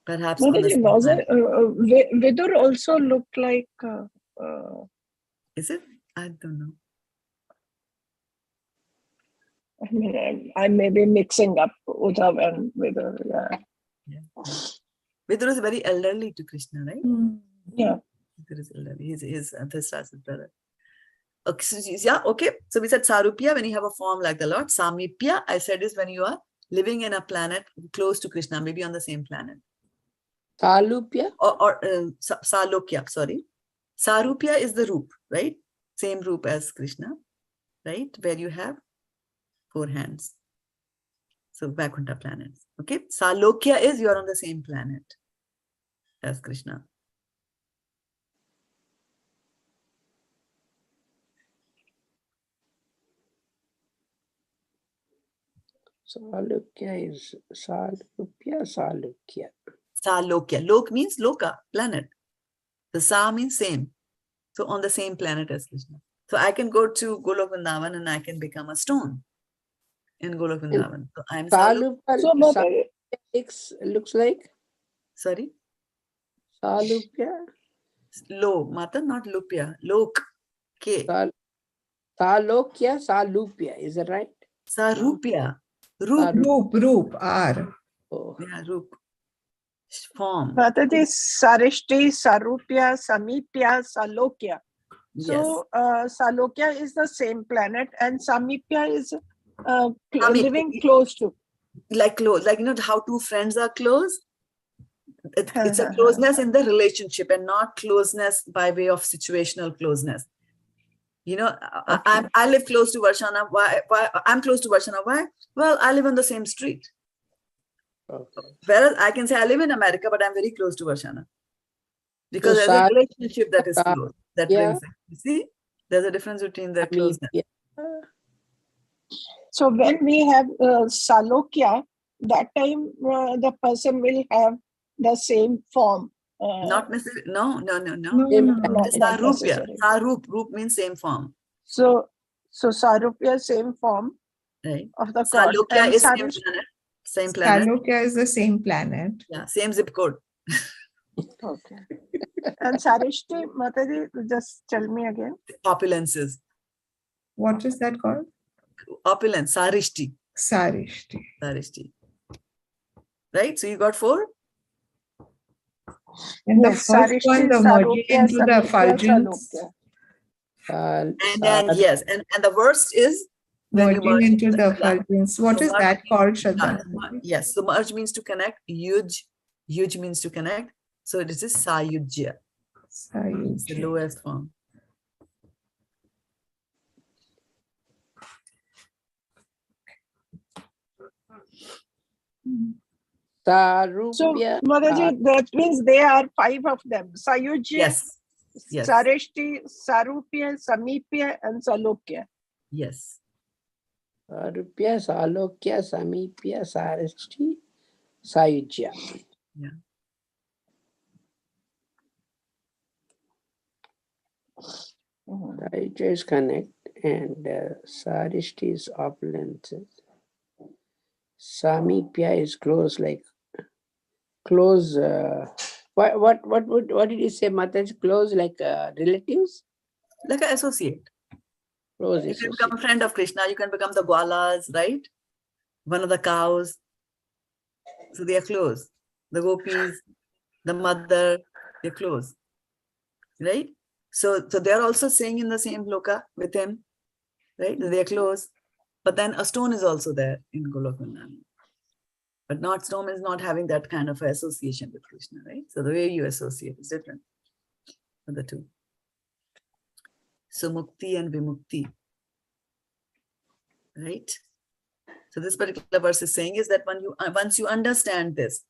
Perhaps on the Mataji, same was planet. it Vidur also looked like Is it? I don't know. I mean, I may be mixing up Uddhav and Vidur. Yeah. Yeah. Vidur is very elderly to Krishna, right? Yeah. Vidur is elderly. He's Dhritarashtra's brother. Okay, so, yeah, okay. So we said Sarupya when you have a form like the Lord. Samipya, I said, is when you are living in a planet close to Krishna, maybe on the same planet. Salupya? Or Salokya, sorry. Sarupya is the Roop, right? Same Roop as Krishna, right? Where you have 4 hands. So Vaikuntha planets. Okay. Salokya is you are on the same planet as Krishna. Salukya is Salupya, Salukya. Salokya. Lok means Loka, planet. The Sa means same. So on the same planet as Krishna. So I can go to Golok Vrindavan and I can become a stone in Golok Vrindavan. So I'm Saluk. Salupya So, Mataji, looks like Sorry. Salupya. Lo, Mata, not Lupya. Lok. K. Salokya, Salupya. Is that right? Sarupya. Roop. Roop, R. Oh. Yeah, Roop. Form. Mataji, Sarishti, Sarupya, Samipya, Salokya. Yes. So, Salokya is the same planet and Samipya is Sami- living close to. Like close, like you know how 2 friends are close. It's a closeness in the relationship and not closeness by way of situational closeness. You know, Okay. I live close to Varshana. Why? I'm close to Varshana. Why? Well, I live on the same street. Okay. Whereas I can say I live in America, but I'm very close to Varshana. Because So there's a relationship that is close, that yeah. brings it. You see, there's a difference between the closeness. Yeah. So when we have Salokya, that time the person will have the same form. Not necessarily. No. Not Sarupya. necessary. Sarup. Roop means same form. So Sarupya, same form Right. of the god. Salokya And is same Sarish, planet. Same planet. Salokya is the same planet. Yeah, same zip code. okay. And Sarishti, Mataji, just tell me again. Opulences. What is that called? Opulence. Sarishti. Sarishti. Sarishti. Right? So you got 4? And the Yes, first one, the merging Sarupya, into the Samipya, effulgence, Salokya. And then, yes. And the worst is when you merging merge into the yeah. effulgence. What So is merge that called, means- Shraddha? Yes. So merge means to connect. Yuj means to connect. So this is Sayujya. It's the Sayujya. lowest form. So, Sarupya. Mataji, that means there are 5 of them. Sayujya, Yes. Yes. Sarishti, Sarupya, Samipya, and Salokya. Yes. Sarupya, Salokya, Samipya, Sarishti, Sayujya. Yeah. Sayujya is connect and Sarishti is opulences. Samipya is close, like close. What did you say, Mataji? Close, like relatives? Like an associate. Close You can associate. become a friend of Krishna. You can become the Gwalas, right? One of the cows. So they are close. The gopis, the mother, they're close. Right? So they're also staying in the same loka with him. Right? They're close. But then a stone is also there in Golok Vrindavan. But not stone is not having that kind of association with Krishna, right? So the way you associate is different for the two. So mukti and vimukti. Right? So this particular verse is saying is that when you once you understand this,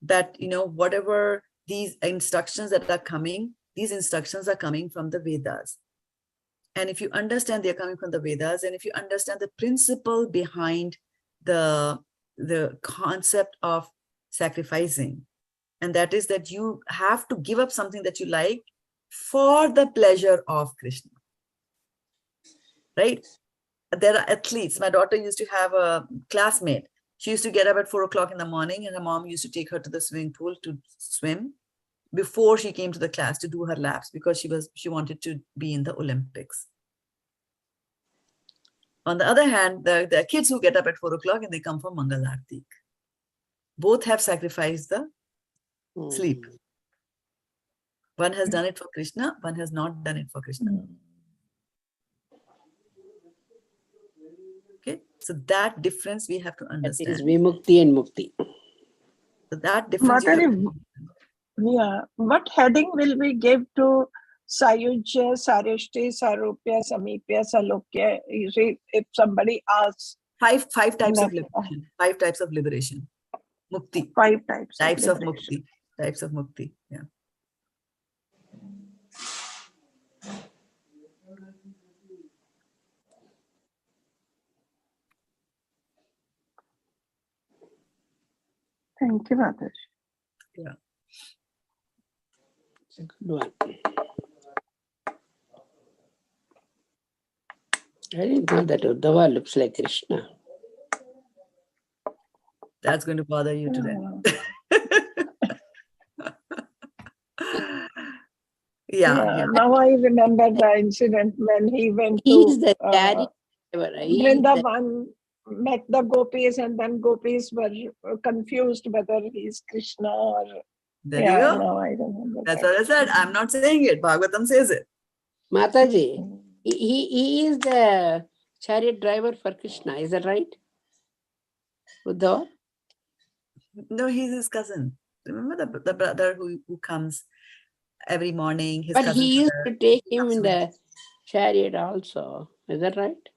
that you know whatever these instructions that are coming, these instructions are coming from the Vedas. And if you understand they're coming from the Vedas, and if you understand the principle behind the concept of sacrificing. And that is that you have to give up something that you like for the pleasure of Krishna. Right? There are athletes. My daughter used to have a classmate. She used to get up at 4 o'clock in the morning, and her mom used to take her to the swimming pool to swim before she came to the class to do her laps, because she wanted to be in the Olympics. On the other hand, there are kids who get up at 4 o'clock and they come for Mangal Aarti. Both have sacrificed the sleep. One has done it for Krishna, one has not done it for Krishna. Okay, so that difference we have to That understand. is Vimukti and Mukti. So that difference you have Mataji, yeah, what heading will we give to Sayujya, Sarishti, Sarupya, Samipya, Salokya? You see, if somebody asks. Five types of Like, liberation. 5 types of liberation. Mukti. 5 types. Types of liberation. mukti. Types of mukti. Yeah. Thank you, Mataji. Yeah. It's a good one. I didn't know that Uddhava looks like Krishna. That's going to bother you today. Yeah. Now I remember the incident when he went He's to the chariot driver. Vrindavan, met the gopis, and then gopis were confused whether he's Krishna or. There you go. No, I remember. That's what I said. I'm not saying it. Bhagavatam says it. Mataji, he is the chariot driver for Krishna. Is that right? Uddhava? No, he's his cousin. Remember the brother who comes every morning? His But cousin he used brother. to take him in the chariot also. Is that right?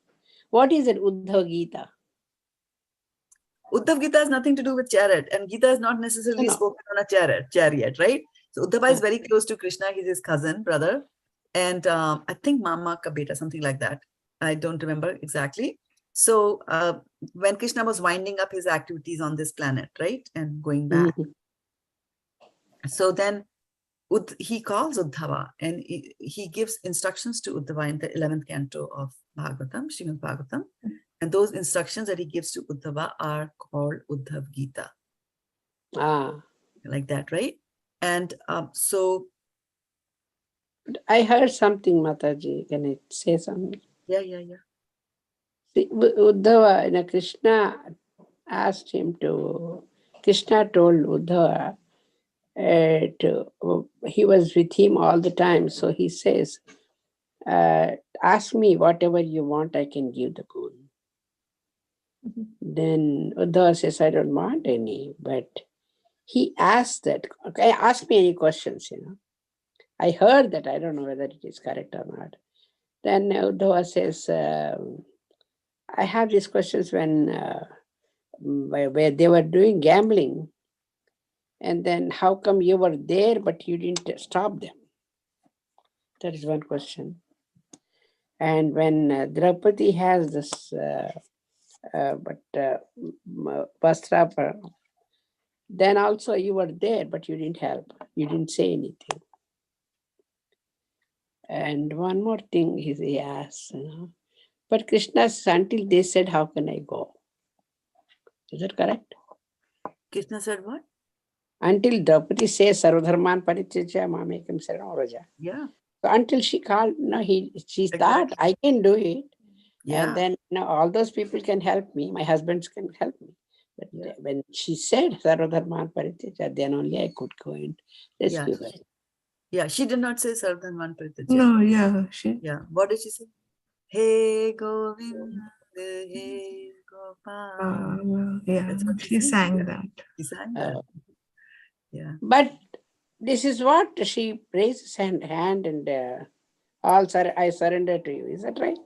What is it, Uddhava Gita? Uddhav Gita has nothing to do with chariot, and Gita is not necessarily No. spoken on a chariot, right? So Uddhava is very close to Krishna. He's his cousin, brother. And I think Mama ka beta, something like that. I don't remember exactly. So when Krishna was winding up his activities on this planet, right? And going back. So then he calls Uddhava, and he gives instructions to Uddhava in the 11th canto of Bhagavatam, Srimad Bhagavatam. And those instructions that he gives to Uddhava are called Uddhav Gita. Like that, right? And so... I heard something, Mataji. Can I say something? Yeah. See, Uddhava, Krishna asked him to... Krishna told Uddhava he was with him all the time. So he says, ask me whatever you want, I can give the boon. Then Uddhava says, I don't want any. But he asked that, okay, ask me any questions, I heard that, I don't know whether it is correct or not. Then Uddhava says, I have these questions when where they were doing gambling. And then how come you were there, but you didn't stop them? That is one question. And when Draupadi has this Vastrapa, then also you were there, but you didn't help. You didn't say anything. And one more thing he asked, but Krishna said, until they said, how can I go? Is that correct? Krishna said what? Until Draupadi says, Sarvadharman Parityajya Mamekam Saranam Vraja. Yeah. So until she called, she thought, I can do it. Yeah. And then all those people can help me. My husbands can help me. But when she said Sarvadharman Parityajya, then only I could go and rescue her. Yeah, she did not say Sarvadharman Parityajya. No, yeah. Yeah. What did she say? Hey Govinda, hey Gopal. Yeah, she sang that. She sang that. Yeah. But this is what she raises hand and I surrender to you. Is that right?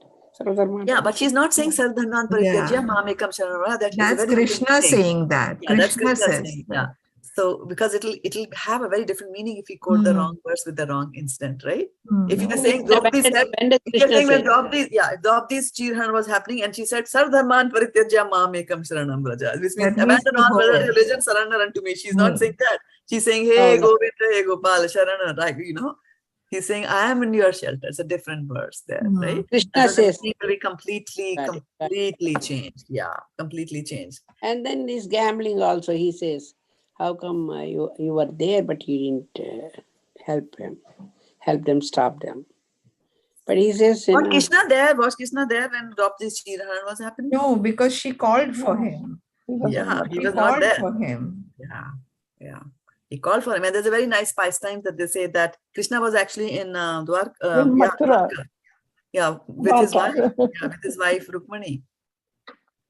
Yeah, but she's not saying Sarvadharman Parityajya Mamekam Sharanam. That's Krishna saying that. Yeah, that's Krishna Krishna says saying. that. Yeah. So because it'll have a very different meaning if you quote the wrong verse with the wrong incident, right? If you are saying Draupadi said, When does if you're Krishna saying when say? Draupadi's Chirhan was happening and she said, Sardharman Parityaja Mam Ekam Sharanam Vraja, which means That means abandon to all go. religion, surrender unto me. She's not Hmm. saying that. She's saying, hey, Oh, no. Govinda, hey, Gopal, Sharana, right? He's saying, I am in your shelter. It's a different verse there, Hmm. right? Krishna And so the says, meaning will be completely changed. Yeah, completely changed. and then this gambling also, he says, how come you were there, but you didn't help them, stop them. But he says, Was Krishna there when Draupadi's Chirhan was happening? No, because she called for him. He was on Yeah, the he She was not called there. for him. Yeah. He called for him. And there's a very nice pastime that they say that Krishna was actually in in Mathura. Dwarka. Yeah, with his wife. Dwarka. Yeah, with his wife Rukmani.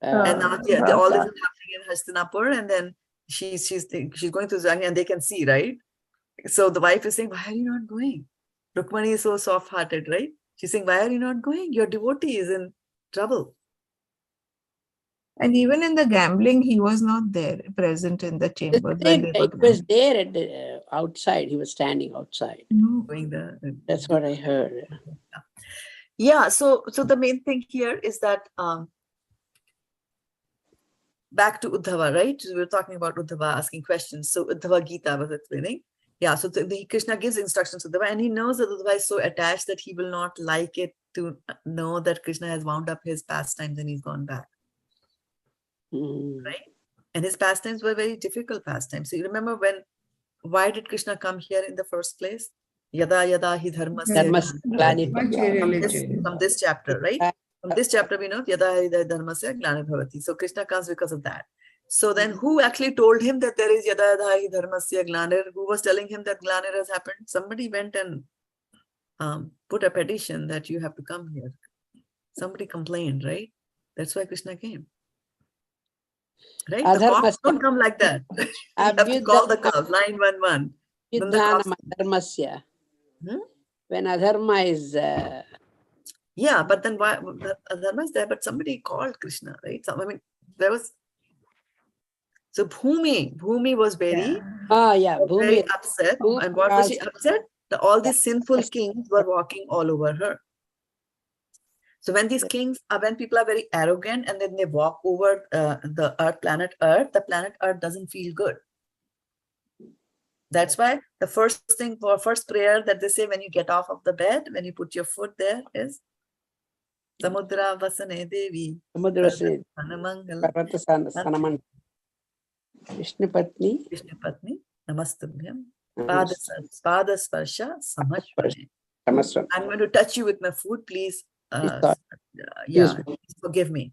uh, And now all this Dwarka. is happening in Hastinapur, and then she's going to Zangi, and they can see, right? So the wife is saying, why are you not going? Rukmani is so soft-hearted, right? She's saying, why are you not going? Your devotee is in trouble. And even in the gambling, he was not there, present in the chambers when they he were was gambling. there at the outside. He was standing outside. No. Going That's what I heard. Yeah, so the main thing here is that back to Uddhava, right? We were talking about Uddhava asking questions. So Uddhava Gita was explaining. Yeah, so the Krishna gives instructions to Uddhava, and he knows that Uddhava is so attached that he will not like it to know that Krishna has wound up his pastimes and he's gone back. Right? And his pastimes were very difficult pastimes. So you remember why did Krishna come here in the first place? Yada yada hi dharmasya. From this chapter, right? From this chapter, we know yada hi dharmasya glanibhavati. So Krishna comes because of that. So then who actually told him that there is yada yada hi dharmasya glanir? Who was telling him that glanir has happened? Somebody went and put a petition that you have to come here. Somebody complained, right? That's why Krishna came. Right? The cops don't come like that. You have to call the cops, 911. Then the cops. When adharma is... yeah, but then why the adharma is there, but somebody called Krishna, right? So, I mean, there was... So Bhumi was very, very upset. And what was she upset? That all these sinful kings were walking all over her. So when these kings, when people are very arrogant and then they walk over the planet Earth doesn't feel good. That's why the first prayer that they say when you get off of the bed, when you put your foot there is Samudra Vasane Devi. Vishnu Patni Namastubhyam. Pada Sparsha Samashvane. I'm going to touch you with my foot, please. Forgive me.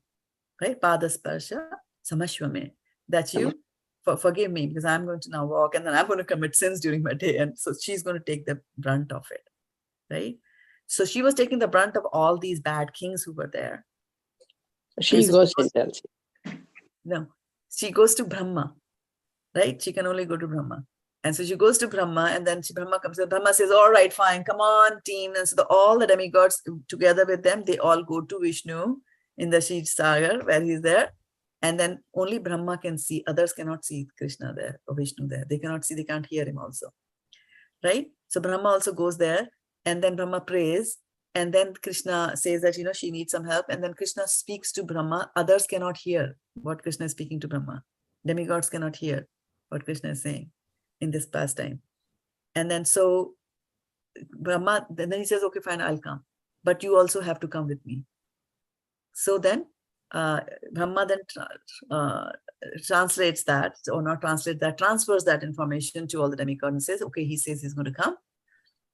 Right? Pada Sparsha Samashvame. That you forgive me because I'm going to now walk and then I'm going to commit sins during my day. And so she's going to take the brunt of it. Right? So she was taking the brunt of all these bad kings who were there. She goes and tells him. No, she goes to Brahma, right? She can only go to Brahma. And so she goes to Brahma and then Brahma comes and Brahma says, all right, fine, come on, team. And so all the demigods together with them, they all go to Vishnu in the Shij Sagar where he's there. And then only Brahma can see, others cannot see Krishna there or Vishnu there. They cannot see, they can't hear him also. Right? So Brahma also goes there and then Brahma prays. And then Krishna says that, she needs some help. And then Krishna speaks to Brahma. Others cannot hear what Krishna is speaking to Brahma. Demigods cannot hear what Krishna is saying in this pastime. And then so Brahma, then he says, okay, fine, I'll come. But you also have to come with me. So then Brahma then translates that, or not translates that, transfers that information to all the demigods and says, okay, he says he's going to come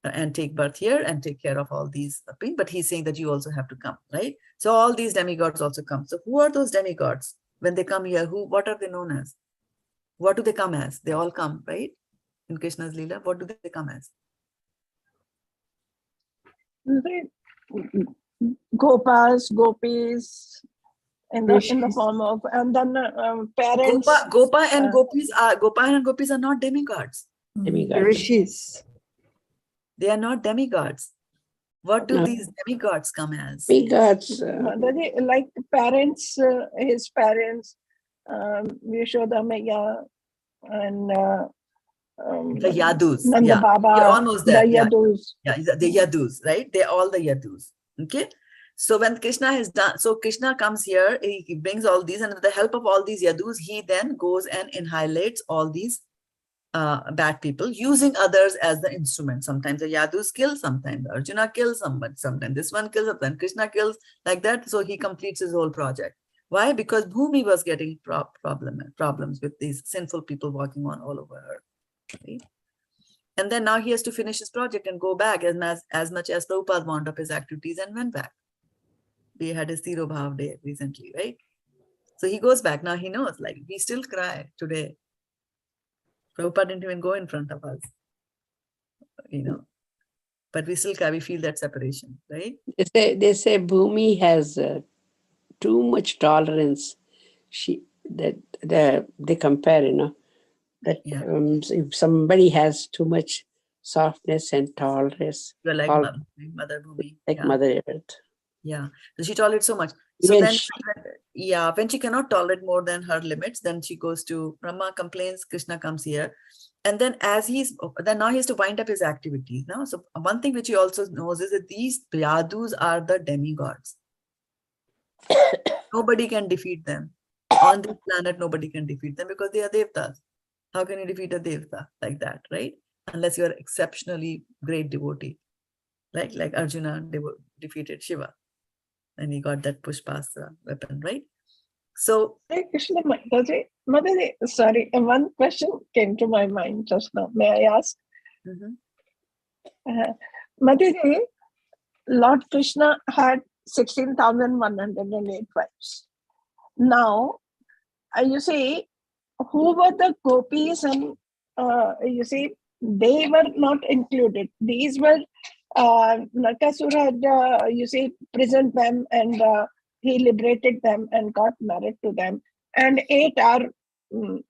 and take birth here and take care of all these things, but he's saying that you also have to come, right? So all these demigods also come. So who are those demigods? When they come here, what are they known as? What do they come as? They all come, right? In Krishna's Leela, what do they come as? Gopas, gopis, in the form of, and then parents. Gopa and gopis are not demigods. Rishis. They are not demigods. What do these demigods come as? Demigods. Like parents, his parents, Yashoda Maya, and The Yadus. Nanda Yeah, you're Baba, almost the there. Yeah, Yadus. yeah, the Yadus, right? They're all the Yadus. Okay. So when Krishna has done, so Krishna comes here, he brings all these, and with the help of all these Yadus, he then goes and annihilates all these bad people, using others as the instrument. Sometimes the Yadus kill, sometimes Arjuna kills, sometimes this one kills, then Krishna kills, like that. So he completes his whole project. Why? Because Bhumi was getting problems with these sinful people walking on all over her. Right? And then now he has to finish his project and go back as much as Prabhupada wound up his activities and went back. We had his Tiro Bhav day recently, right? So he goes back. Now he knows, like, we still cry today. Prabhupada didn't even go in front of us, but we still cry. We feel that separation, right? They say Bhumi has too much tolerance. They compare, that Yeah. if somebody has too much softness and tolerance, You're like Mother Bhumi. like Yeah. Mother Earth. Yeah. So she tolerates so much. So Even then, when she cannot tolerate more than her limits, then she goes to Brahma, complains, Krishna comes here. And then now he has to wind up his activities. Now, so one thing which he also knows is that these Yadus are the demigods. Nobody can defeat them. On this planet, nobody can defeat them because they are Devtas. How can you defeat a Devta like that, right? Unless you are exceptionally great devotee. Like Arjuna defeated Shiva. And he got that Pushpastra weapon, right? So, Hey, Krishna Mataji, sorry, one question came to my mind just now. May I ask? Mataji, Lord Krishna had 16,108 wives. Now, you see, who were the gopis, and you see, they were not included. These were Nakasura had, you see, prisoned them, and he liberated them and got married to them. And 8 are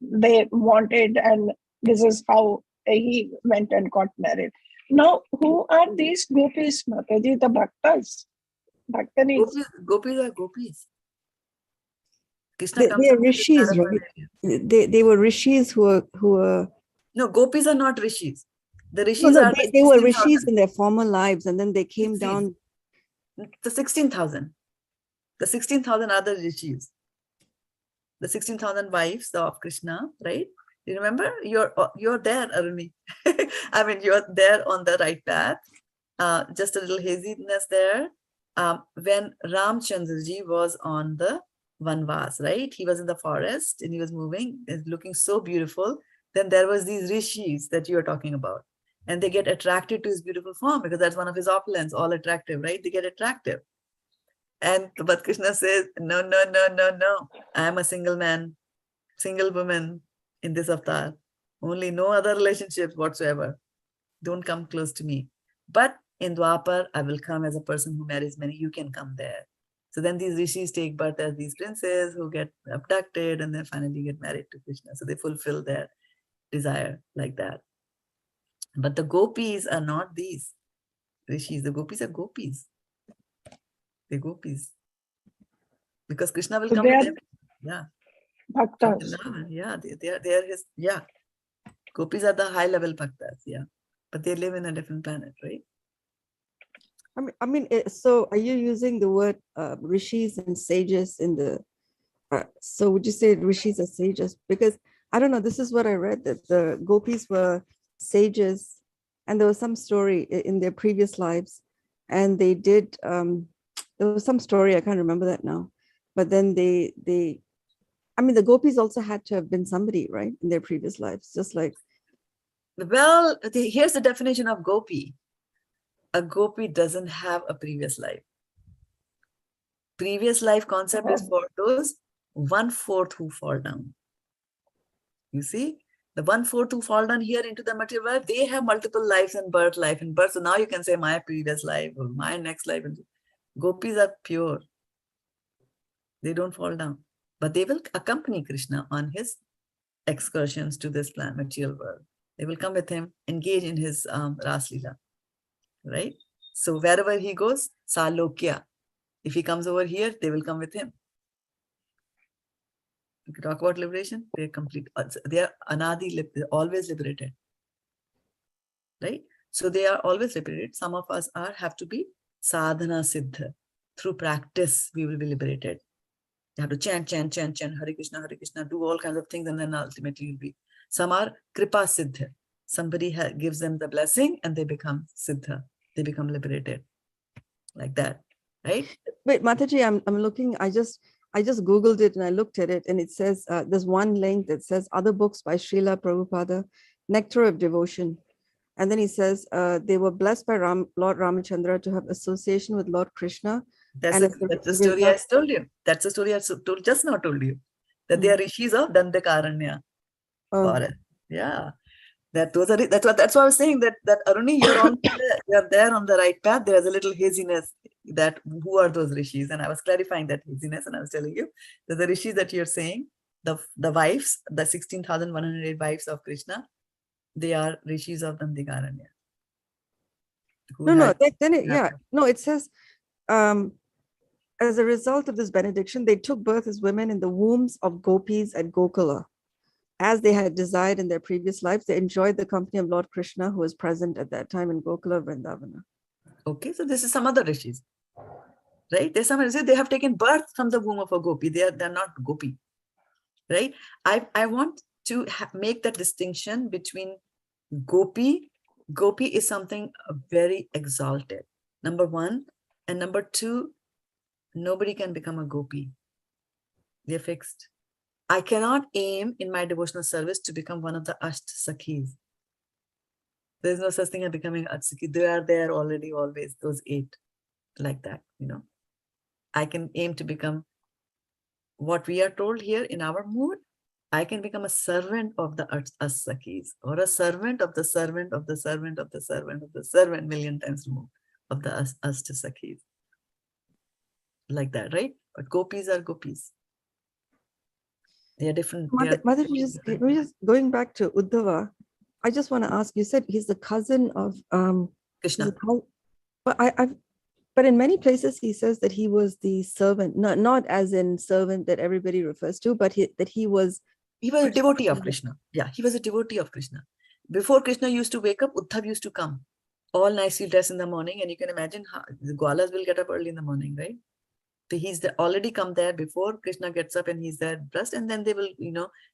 they wanted, and this is how he went and got married. Now, who are these gopis, Mataji? The bhaktas, bhaktanis. Gopis are gopis. Krishna comes They are up with rishis, right? They were rishis who were. No, gopis are not rishis. The No, rishis no, are they were 16,000. rishis in their former lives, and then they came down. The 16,000. The 16,000 are the rishis. The 16,000 wives of Krishna, right? You remember? You're there, Aruni. I mean, you're there on the right path. Just a little haziness there. When Ramchandraji was on the Vanvas, right? He was in the forest and he was moving, looking so beautiful. Then there was these rishis that you are talking about. And they get attracted to his beautiful form because that's one of his opulence, all attractive, right? They get attractive. But Krishna says, no, no, no, no, no. I am a single man, single woman in this avatar. Only no other relationships whatsoever. Don't come close to me. But in Dwapar, I will come as a person who marries many. You can come there. So then these rishis take birth as these princes who get abducted and then finally get married to Krishna. So they fulfill their desire like that. But the gopis are not these rishis. The gopis are gopis. They're gopis. Because Krishna will come with them. Yeah. Bhaktas. Yeah, they are his, yeah. Gopis are the high level bhaktas, yeah. But they live in a different planet, right? I mean, so are you using the word rishis and sages in the? So would you say rishis are sages? Because I don't know. This is what I read, that the gopis were sages, and there was some story in their previous lives, and they did. There was some story, I can't remember that now, but then they. I mean, the gopis also had to have been somebody, right, in their previous lives, just like. Well, here's the definition of gopi. A gopi doesn't have a previous life. Previous life concept is for those 1/4 who fall down. You see, the 1/4 who fall down here into the material life, they have multiple lives and birth, life and birth. So now you can say my previous life or my next life. Gopis are pure. They don't fall down, but they will accompany Krishna on his excursions to this planet, material world. They will come with him, engage in his Ras Leela, right? So wherever he goes, Salokya. If he comes over here, they will come with him. You talk about liberation, they're complete. They are anadi, they're always liberated. Right? So they are always liberated. Some of us have to be sadhana siddha. Through practice, we will be liberated. You have to chant, Hare Krishna, do all kinds of things, and then ultimately you'll be. Some are kripa siddha. Somebody gives them the blessing and they become siddha. They become liberated. Like that. Right? Wait, Mataji, I'm looking, I just Googled it and I looked at it, and it says, there's one link that says other books by Srila Prabhupada, Nectar of Devotion. And then he says, they were blessed by Lord Ramachandra to have association with Lord Krishna. That's the story I told you. That's the story I just now told you. That they are rishis of Dandakaranya forest. Yeah. That's why I was saying that Aruni, you're there on the right path. There's a little haziness that who are those rishis? And I was clarifying that haziness, and I was telling you that the rishis that you're saying, the wives, the 16,108 wives of Krishna, they are rishis of Dandakaranya. It says, as a result of this benediction, they took birth as women in the wombs of gopis at Gokula. As they had desired in their previous lives, they enjoyed the company of Lord Krishna, who was present at that time in Gokula, Vrindavana. Okay, so this is some other rishis, right? There's some rishis, they have taken birth from the womb of a gopi. They're not gopi, right? I want to make that distinction between gopi. Gopi is something very exalted, number one, and number two, nobody can become a gopi. They're fixed. I cannot aim in my devotional service to become one of the Asht Sakhis. There's no such thing as becoming Asht Sakhi. They are there already, always, those 8, like that, I can aim to become what we are told here in our mood. I can become a servant of the Asht Sakhis, or a servant of the servant of the servant of the servant of the servant, million times removed, of the Asht Sakhis. Like that, right? But gopis are gopis. They are different. Mataji, just going back to Uddhava, I just want to ask, you said he's the cousin of Krishna. But in many places he says that he was the servant, not as in servant that everybody refers to, but that he was a devotee of Krishna. Yeah, he was a devotee of Krishna. Before Krishna used to wake up, Uddhav used to come, all nicely dressed in the morning, and you can imagine how the Gwalas will get up early in the morning, right? He's already come there before Krishna gets up, and he's there dressed, and then they will,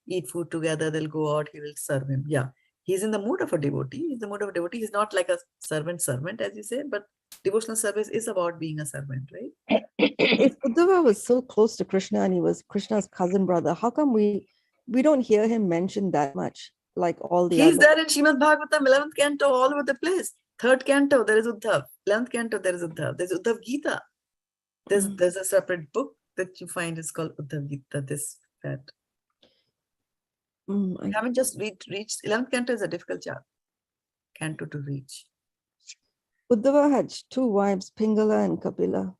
eat food together. They'll go out. He will serve him. Yeah, he's in the mood of a devotee. He's the mood of a devotee. He's not like a servant, as you say, but devotional service is about being a servant, right? If Uddhava was so close to Krishna and he was Krishna's cousin brother, how come we don't hear him mentioned that much, like all the He's others? there in Srimad Bhagavatam, 11th canto, all over the place. 3rd canto, there is Uddhav. 11th canto, there is Uddhav. There's Uddhav-gita. There's a separate book that you find is called Uddhav-gita, that. I haven't just reached. 11th canto is a difficult canto to reach. Uddhava had 2 wives, Pingala and Kapila.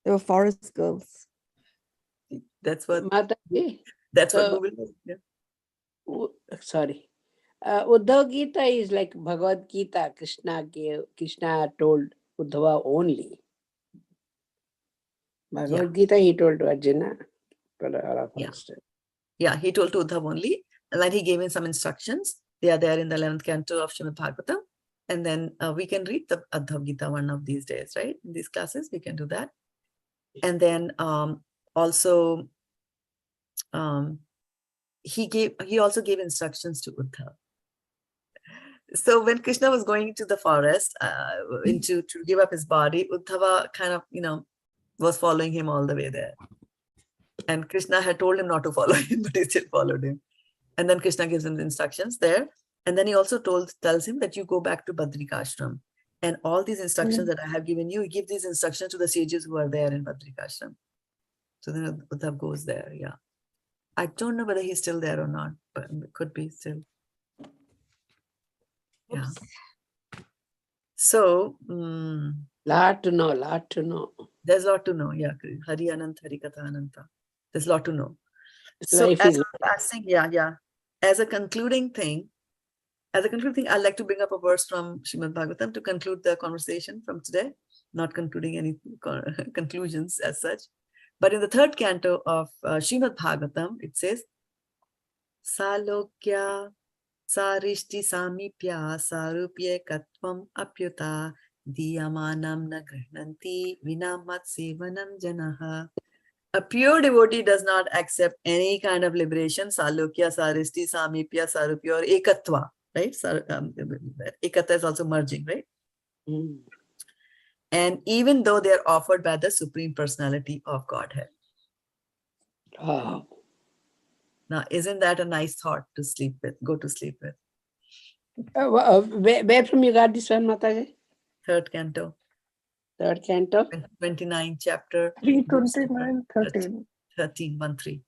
They were forest girls. That's what. Mataji, That's what Google does. Yeah. Sorry. Uddhav Gita is like Bhagavad-gita. Krishna told Uddhava only. Bhagavad-gita he told to Arjuna. Yeah, he told to Uddhav only. And then he gave him some instructions. They are there in the 11th canto of Srimad Bhagavatam. And then we can read the Uddhav Gita one of these days, right? In these classes, we can do that. And then also, he also gave instructions to Uddhav. So when Krishna was going into the forest to give up his body, Uddhava kind of, was following him all the way there. And Krishna had told him not to follow him, but he still followed him. And then Krishna gives him the instructions there. And then he also tells him that you go back to Badrikashram. And all these instructions that I have given you, give these instructions to the sages who are there in Badrikashram. So then Uddhav goes there, yeah. I don't know whether he's still there or not, but it could be still. Yeah. So, lot to know. There's a lot to know, yeah. Hari Anant, Hari Katha Ananta. There's a lot to know. So Life as is a passing, as a concluding thing, I'd like to bring up a verse from Srimad Bhagavatam to conclude the conversation from today, not concluding any conclusions as such. But in the third canto of Srimad Bhagavatam, it says, Salokya Sarishti Samipya Sarupye Katvam Apyuta Diyamanam na Grihnanti Vinamat Sevanam Janaha. A pure devotee does not accept any kind of liberation, Salokya, Sarishti, Samipya, Sarupya, or Ekatva, right? Ekatva is also merging, right? Mm. And even though they are offered by the Supreme Personality of Godhead. Oh, Now, isn't that a nice thought to sleep with, go to sleep with? where from you got this one, Mataji? Third canto, Third canto? 29th chapter, 329, 13. 13, 1-3.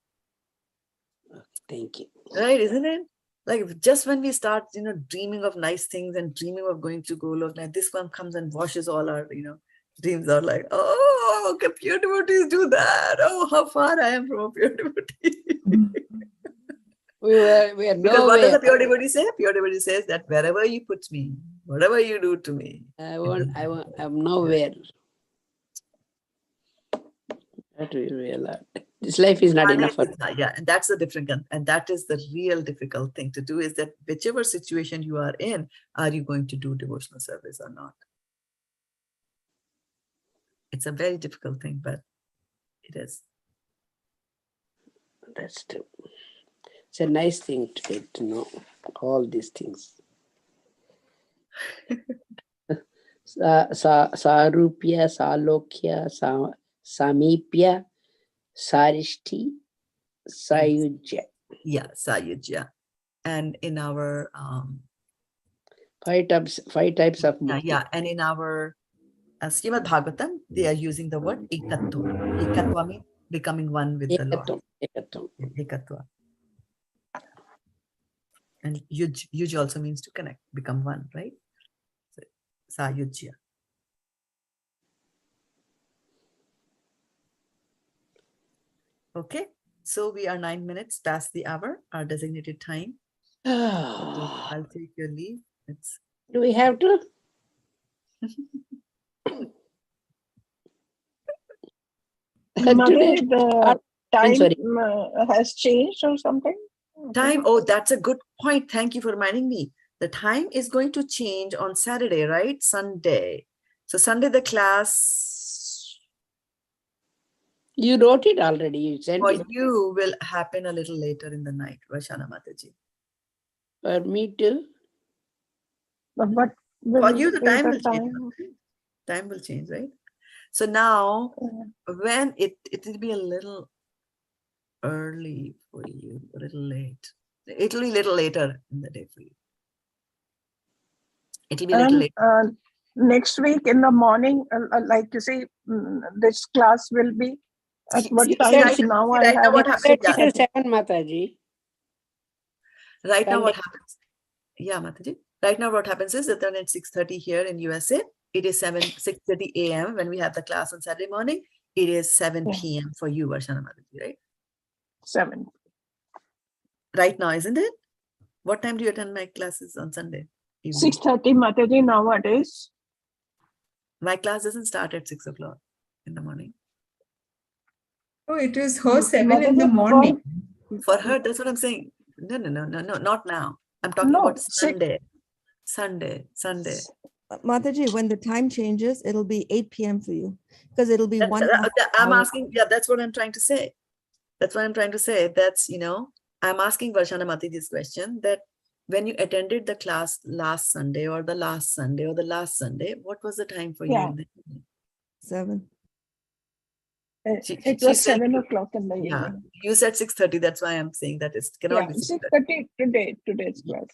Thank you. Right, isn't it? Like just when we start, dreaming of nice things and dreaming of going to Golok, this one comes and washes all our, dreams are like, oh, okay, pure devotees do that. Oh, how far I am from a pure devotee. We are Because what does nowhere. a pure devotee say? Pure devotee says that wherever you put me, whatever you do to me, I'm nowhere. That we realize. This life is not enough for yeah, and that's the different, and that is the real difficult thing to do, is that whichever situation you are in, are you going to do devotional service or not? It's a very difficult thing, but it is. That's true. It's a nice thing to get to know all these things. Sarupya, Salokya, Samipya, Sarishti, Sayujya. Yeah, Sayujya. And in our Five types of mukti. yeah, and in our Srimad Bhagavatam, they are using the word ekatva. Ekatva means becoming one with the Lord. Ekatvam. Ekatva. And yuj also means to connect, become one, right? So, Sayujya. Okay, so we are 9 minutes past the hour, our designated time. I'll take your leave. Do we have to? Mother, Today, the time sorry. has changed or something? Time, oh, that's a good point. Thank you for reminding me. The time is going to change on Saturday, right? Sunday. So Sunday, the class You wrote it already. You sent for it. you will happen a little later in the night, Vashana Mataji. For me too. But what For will you, the be time the will change. Time will change, right? So now, when it will be a little early for you, a little late. It will be a little later in the day for you. It will be a little later. Next week in the morning, like you say, this class will be at what time? Now I have what happens? Yeah. 7, Mataji. Right now, Sunday. what happens? Yeah, Mataji. Right now, what happens is that then at 6:30 here in USA, it is 6:30 a.m. when we have the class on Saturday morning. It is 7 p.m. for you, Varshana Mataji, right? 7. Right now, isn't it? What time do you attend my classes on Sunday? 6:30 Mataji nowadays. My class doesn't start at 6 o'clock in the morning. Oh, it was her 7 in the Mataji, morning. For her, that's what I'm saying. No, not now. I'm talking about Sunday. Sunday. Mataji, when the time changes, it'll be 8 p.m. for you because it'll be I'm asking, yeah, that's what I'm trying to say. That's what I'm trying to say. That's, I'm asking Varshana Mati this question, that when you attended the class last Sunday or the last Sunday or the last Sunday, what was the time for you? In the evening? 7. It was 7 o'clock in the evening. Yeah, you said 6:30. That's why I'm saying that it cannot be 6:30 today's class.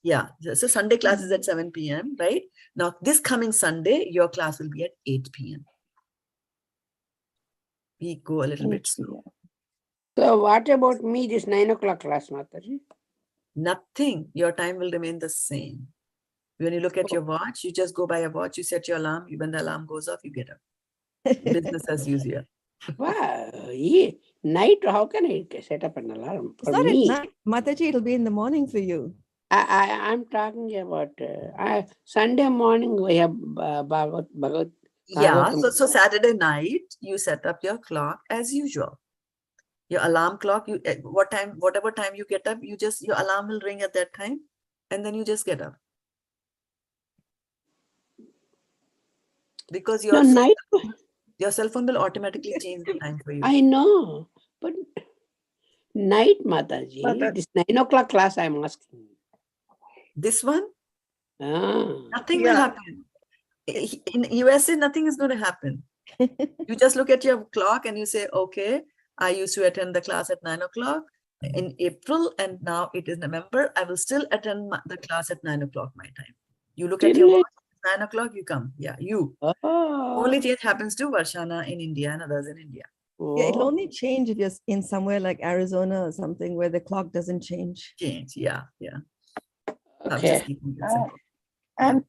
Yeah, so Sunday class is at 7 p.m., right? Now, this coming Sunday, your class will be at 8 p.m. We go a little bit slow. So what about me, this 9 o'clock class, Mataji? Nothing. Your time will remain the same. When you look at your watch, you just go by a watch, you set your alarm. When the alarm goes off, you get up. Business as usual. Wow. Night, how can I set up an alarm? It's not at night, Mataji, it'll be in the morning for you. I'm talking about Sunday morning. We have Bhagavad Yeah, so Saturday night, you set up your clock as usual. Your alarm clock, you whatever time you get up, your alarm will ring at that time, and then you just get up. Because No, night. your cell phone will automatically change the time for you. I know, but night, Mataji. Mata- This 9 o'clock class I'm asking. This one, nothing will Yeah. happen. In USA, nothing is going to happen. You just look at your clock and you say, okay, I used to attend the class at 9 o'clock in April, and now it is November. I will still attend the class at 9 o'clock my time. You look at your watch, 9 o'clock, you come. Yeah, you. Only change happens to Varshana in India and others in India. Yeah, it'll only change if you're in somewhere like Arizona or something where the clock doesn't change. Yeah. I'm Okay. just keeping it simple. And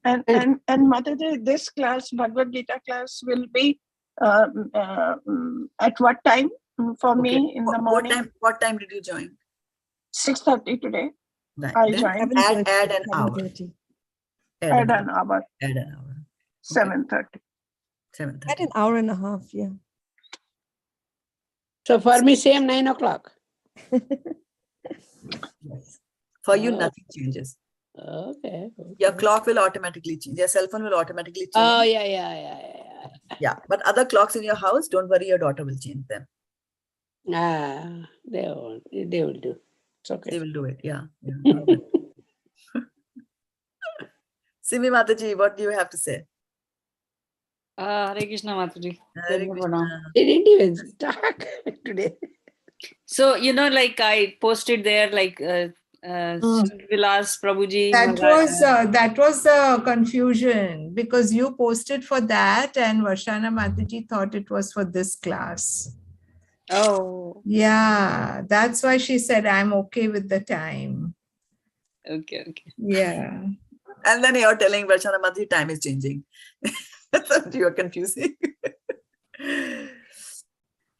Mataji, this class, Bhagavad-gita class, will be at what time for me in the morning? What time did you join? 6:30 today. Then I joined. add an hour. 7:30. Add an hour. Add an hour. 7:30. 7:30. At an hour and a half, yeah. So for me, same 9 o'clock. Yes. For you, nothing changes. Okay. Your clock will automatically change. Your cell phone will automatically change. Oh, yeah. Yeah. But other clocks in your house, don't worry, your daughter will change them. They will do. It's okay. They will do it. Yeah. Simi Mataji, what do you have to say? Hare Krishna Mataji. Hare Krishna. They didn't even talk today. So, like I posted there, like Vilas Prabhuji. That was the confusion, because you posted for that and Varshana Mataji thought it was for this class. Oh, Yeah, that's why she said, I'm okay with the time. okay. Yeah. And then you're telling Varshana Mataji time is changing. So you're confusing.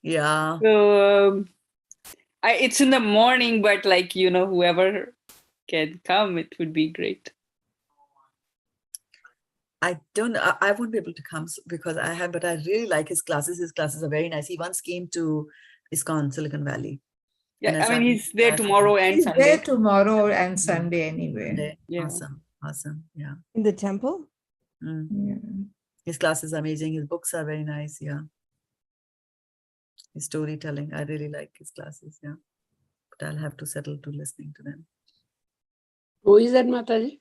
Yeah. So it's in the morning, but like, whoever can come, it would be great. I won't be able to come because but I really like his classes. His classes are very nice. He once came to ISKCON, Silicon Valley. Yeah, I mean, he's there tomorrow and He's Sunday. there tomorrow and Sunday anyway. Yeah. Awesome. Yeah. In the temple? Yeah. His classes are amazing. His books are very nice. Yeah. His storytelling. I really like his classes. Yeah. But I'll have to settle to listening to them. Who is that, Mataji?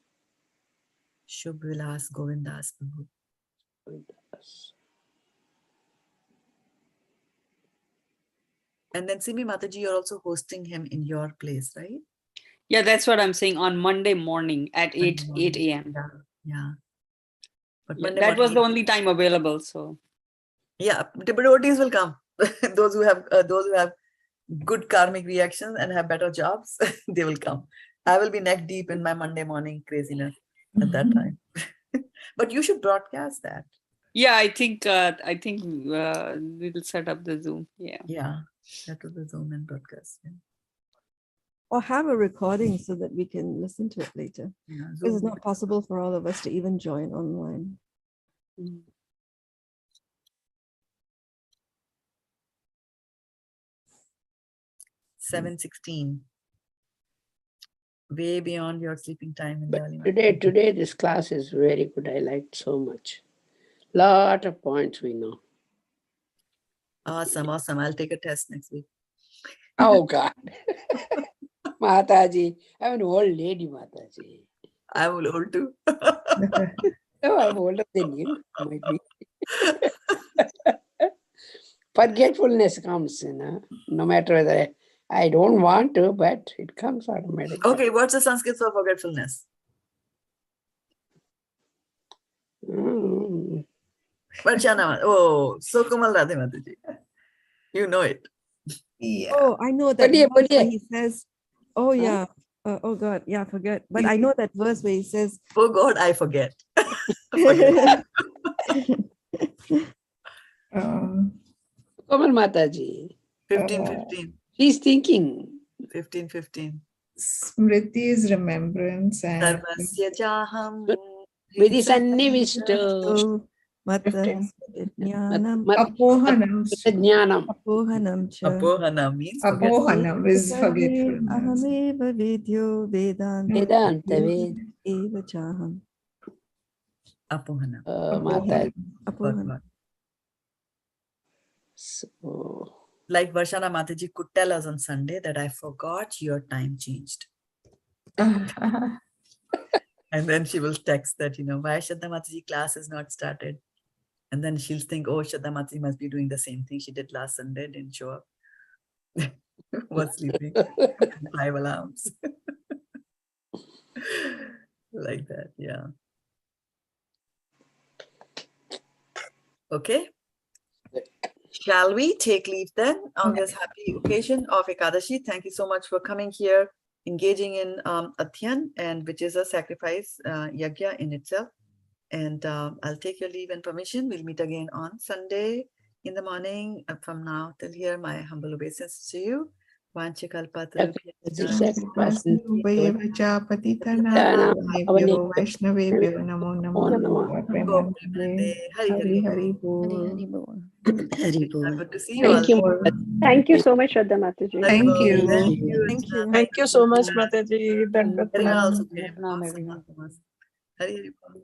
Shubh Vilas Govindas Prabhu. And then Simi Mataji, you're also hosting him in your place, right? Yeah, that's what I'm saying, on Monday morning at 8 a.m. Yeah. But Yeah, that was the only time available. So yeah, devotees will come. those who have good karmic reactions and have better jobs, they will come. I will be neck deep in my Monday morning craziness at that time. But you should broadcast that. yeah, I think we'll set up the Zoom. Yeah, set up the Zoom and broadcast. Yeah. Or have a recording so that we can listen to it later. Yeah, Because it's not possible for all of us to even join online. 7:16. Way beyond your sleeping time in the early morning. Today this class is very good. I liked so much. Lot of points we know. Awesome. I'll take a test next week. Oh God. Mataji, I'm an old lady, Mataji. I'm old too. No, I'm older than you. Might be. Forgetfulness comes, no matter whether I don't want to, but it comes automatically. Okay, what's the Sanskrit for forgetfulness? Varshana. Oh, so Kumal Radhe Mataji. You know it. Yeah. Oh, I know that Badiye, verse where badiye. he says, oh yeah, oh God, yeah, forget. But I know that verse where he says, Oh God, I forget. Komal Mataji. 15:15. She's thinking. 15:15. Smriti is remembrance and Sarvasya jaham Vidhi Sannivishto. Matas Jnanam Apohanam. Jnanam. Apohanam cha. Apohana means forget. Apohanam is Sarve forgetfulness. Ahameva vidyo Vedanta Vedanta Ved. eva chaham. Apohana. Mata. Apohanam. Forgot. So, Like Varshana Mataji could tell us on Sunday that I forgot your time changed. And then she will text that, why Shraddha Mataji class has not started. And then she'll think, oh, Shraddha Mataji must be doing the same thing she did last Sunday, didn't show up. Was sleeping. 5 alarms. Like that, yeah. Okay. Shall we take leave then on this happy occasion of Ekadashi? Thank you so much for coming here, engaging in Adhyan, and which is a sacrifice yajna in itself. And I'll take your leave and permission. We'll meet again on Sunday in the morning. From now till here, my humble obeisance to you. Patitanayo Vaishnavebhyo Namo Namo Hari Hari Bol. Good to see you all. thank you. Thank you so much, Shraddha Mataji. Thank you. Thank you. Thank you. Archana. Thank you so much, Mataji. Dandavat Very Pranam. well. Pranam, everyone. Hari Hari Bol.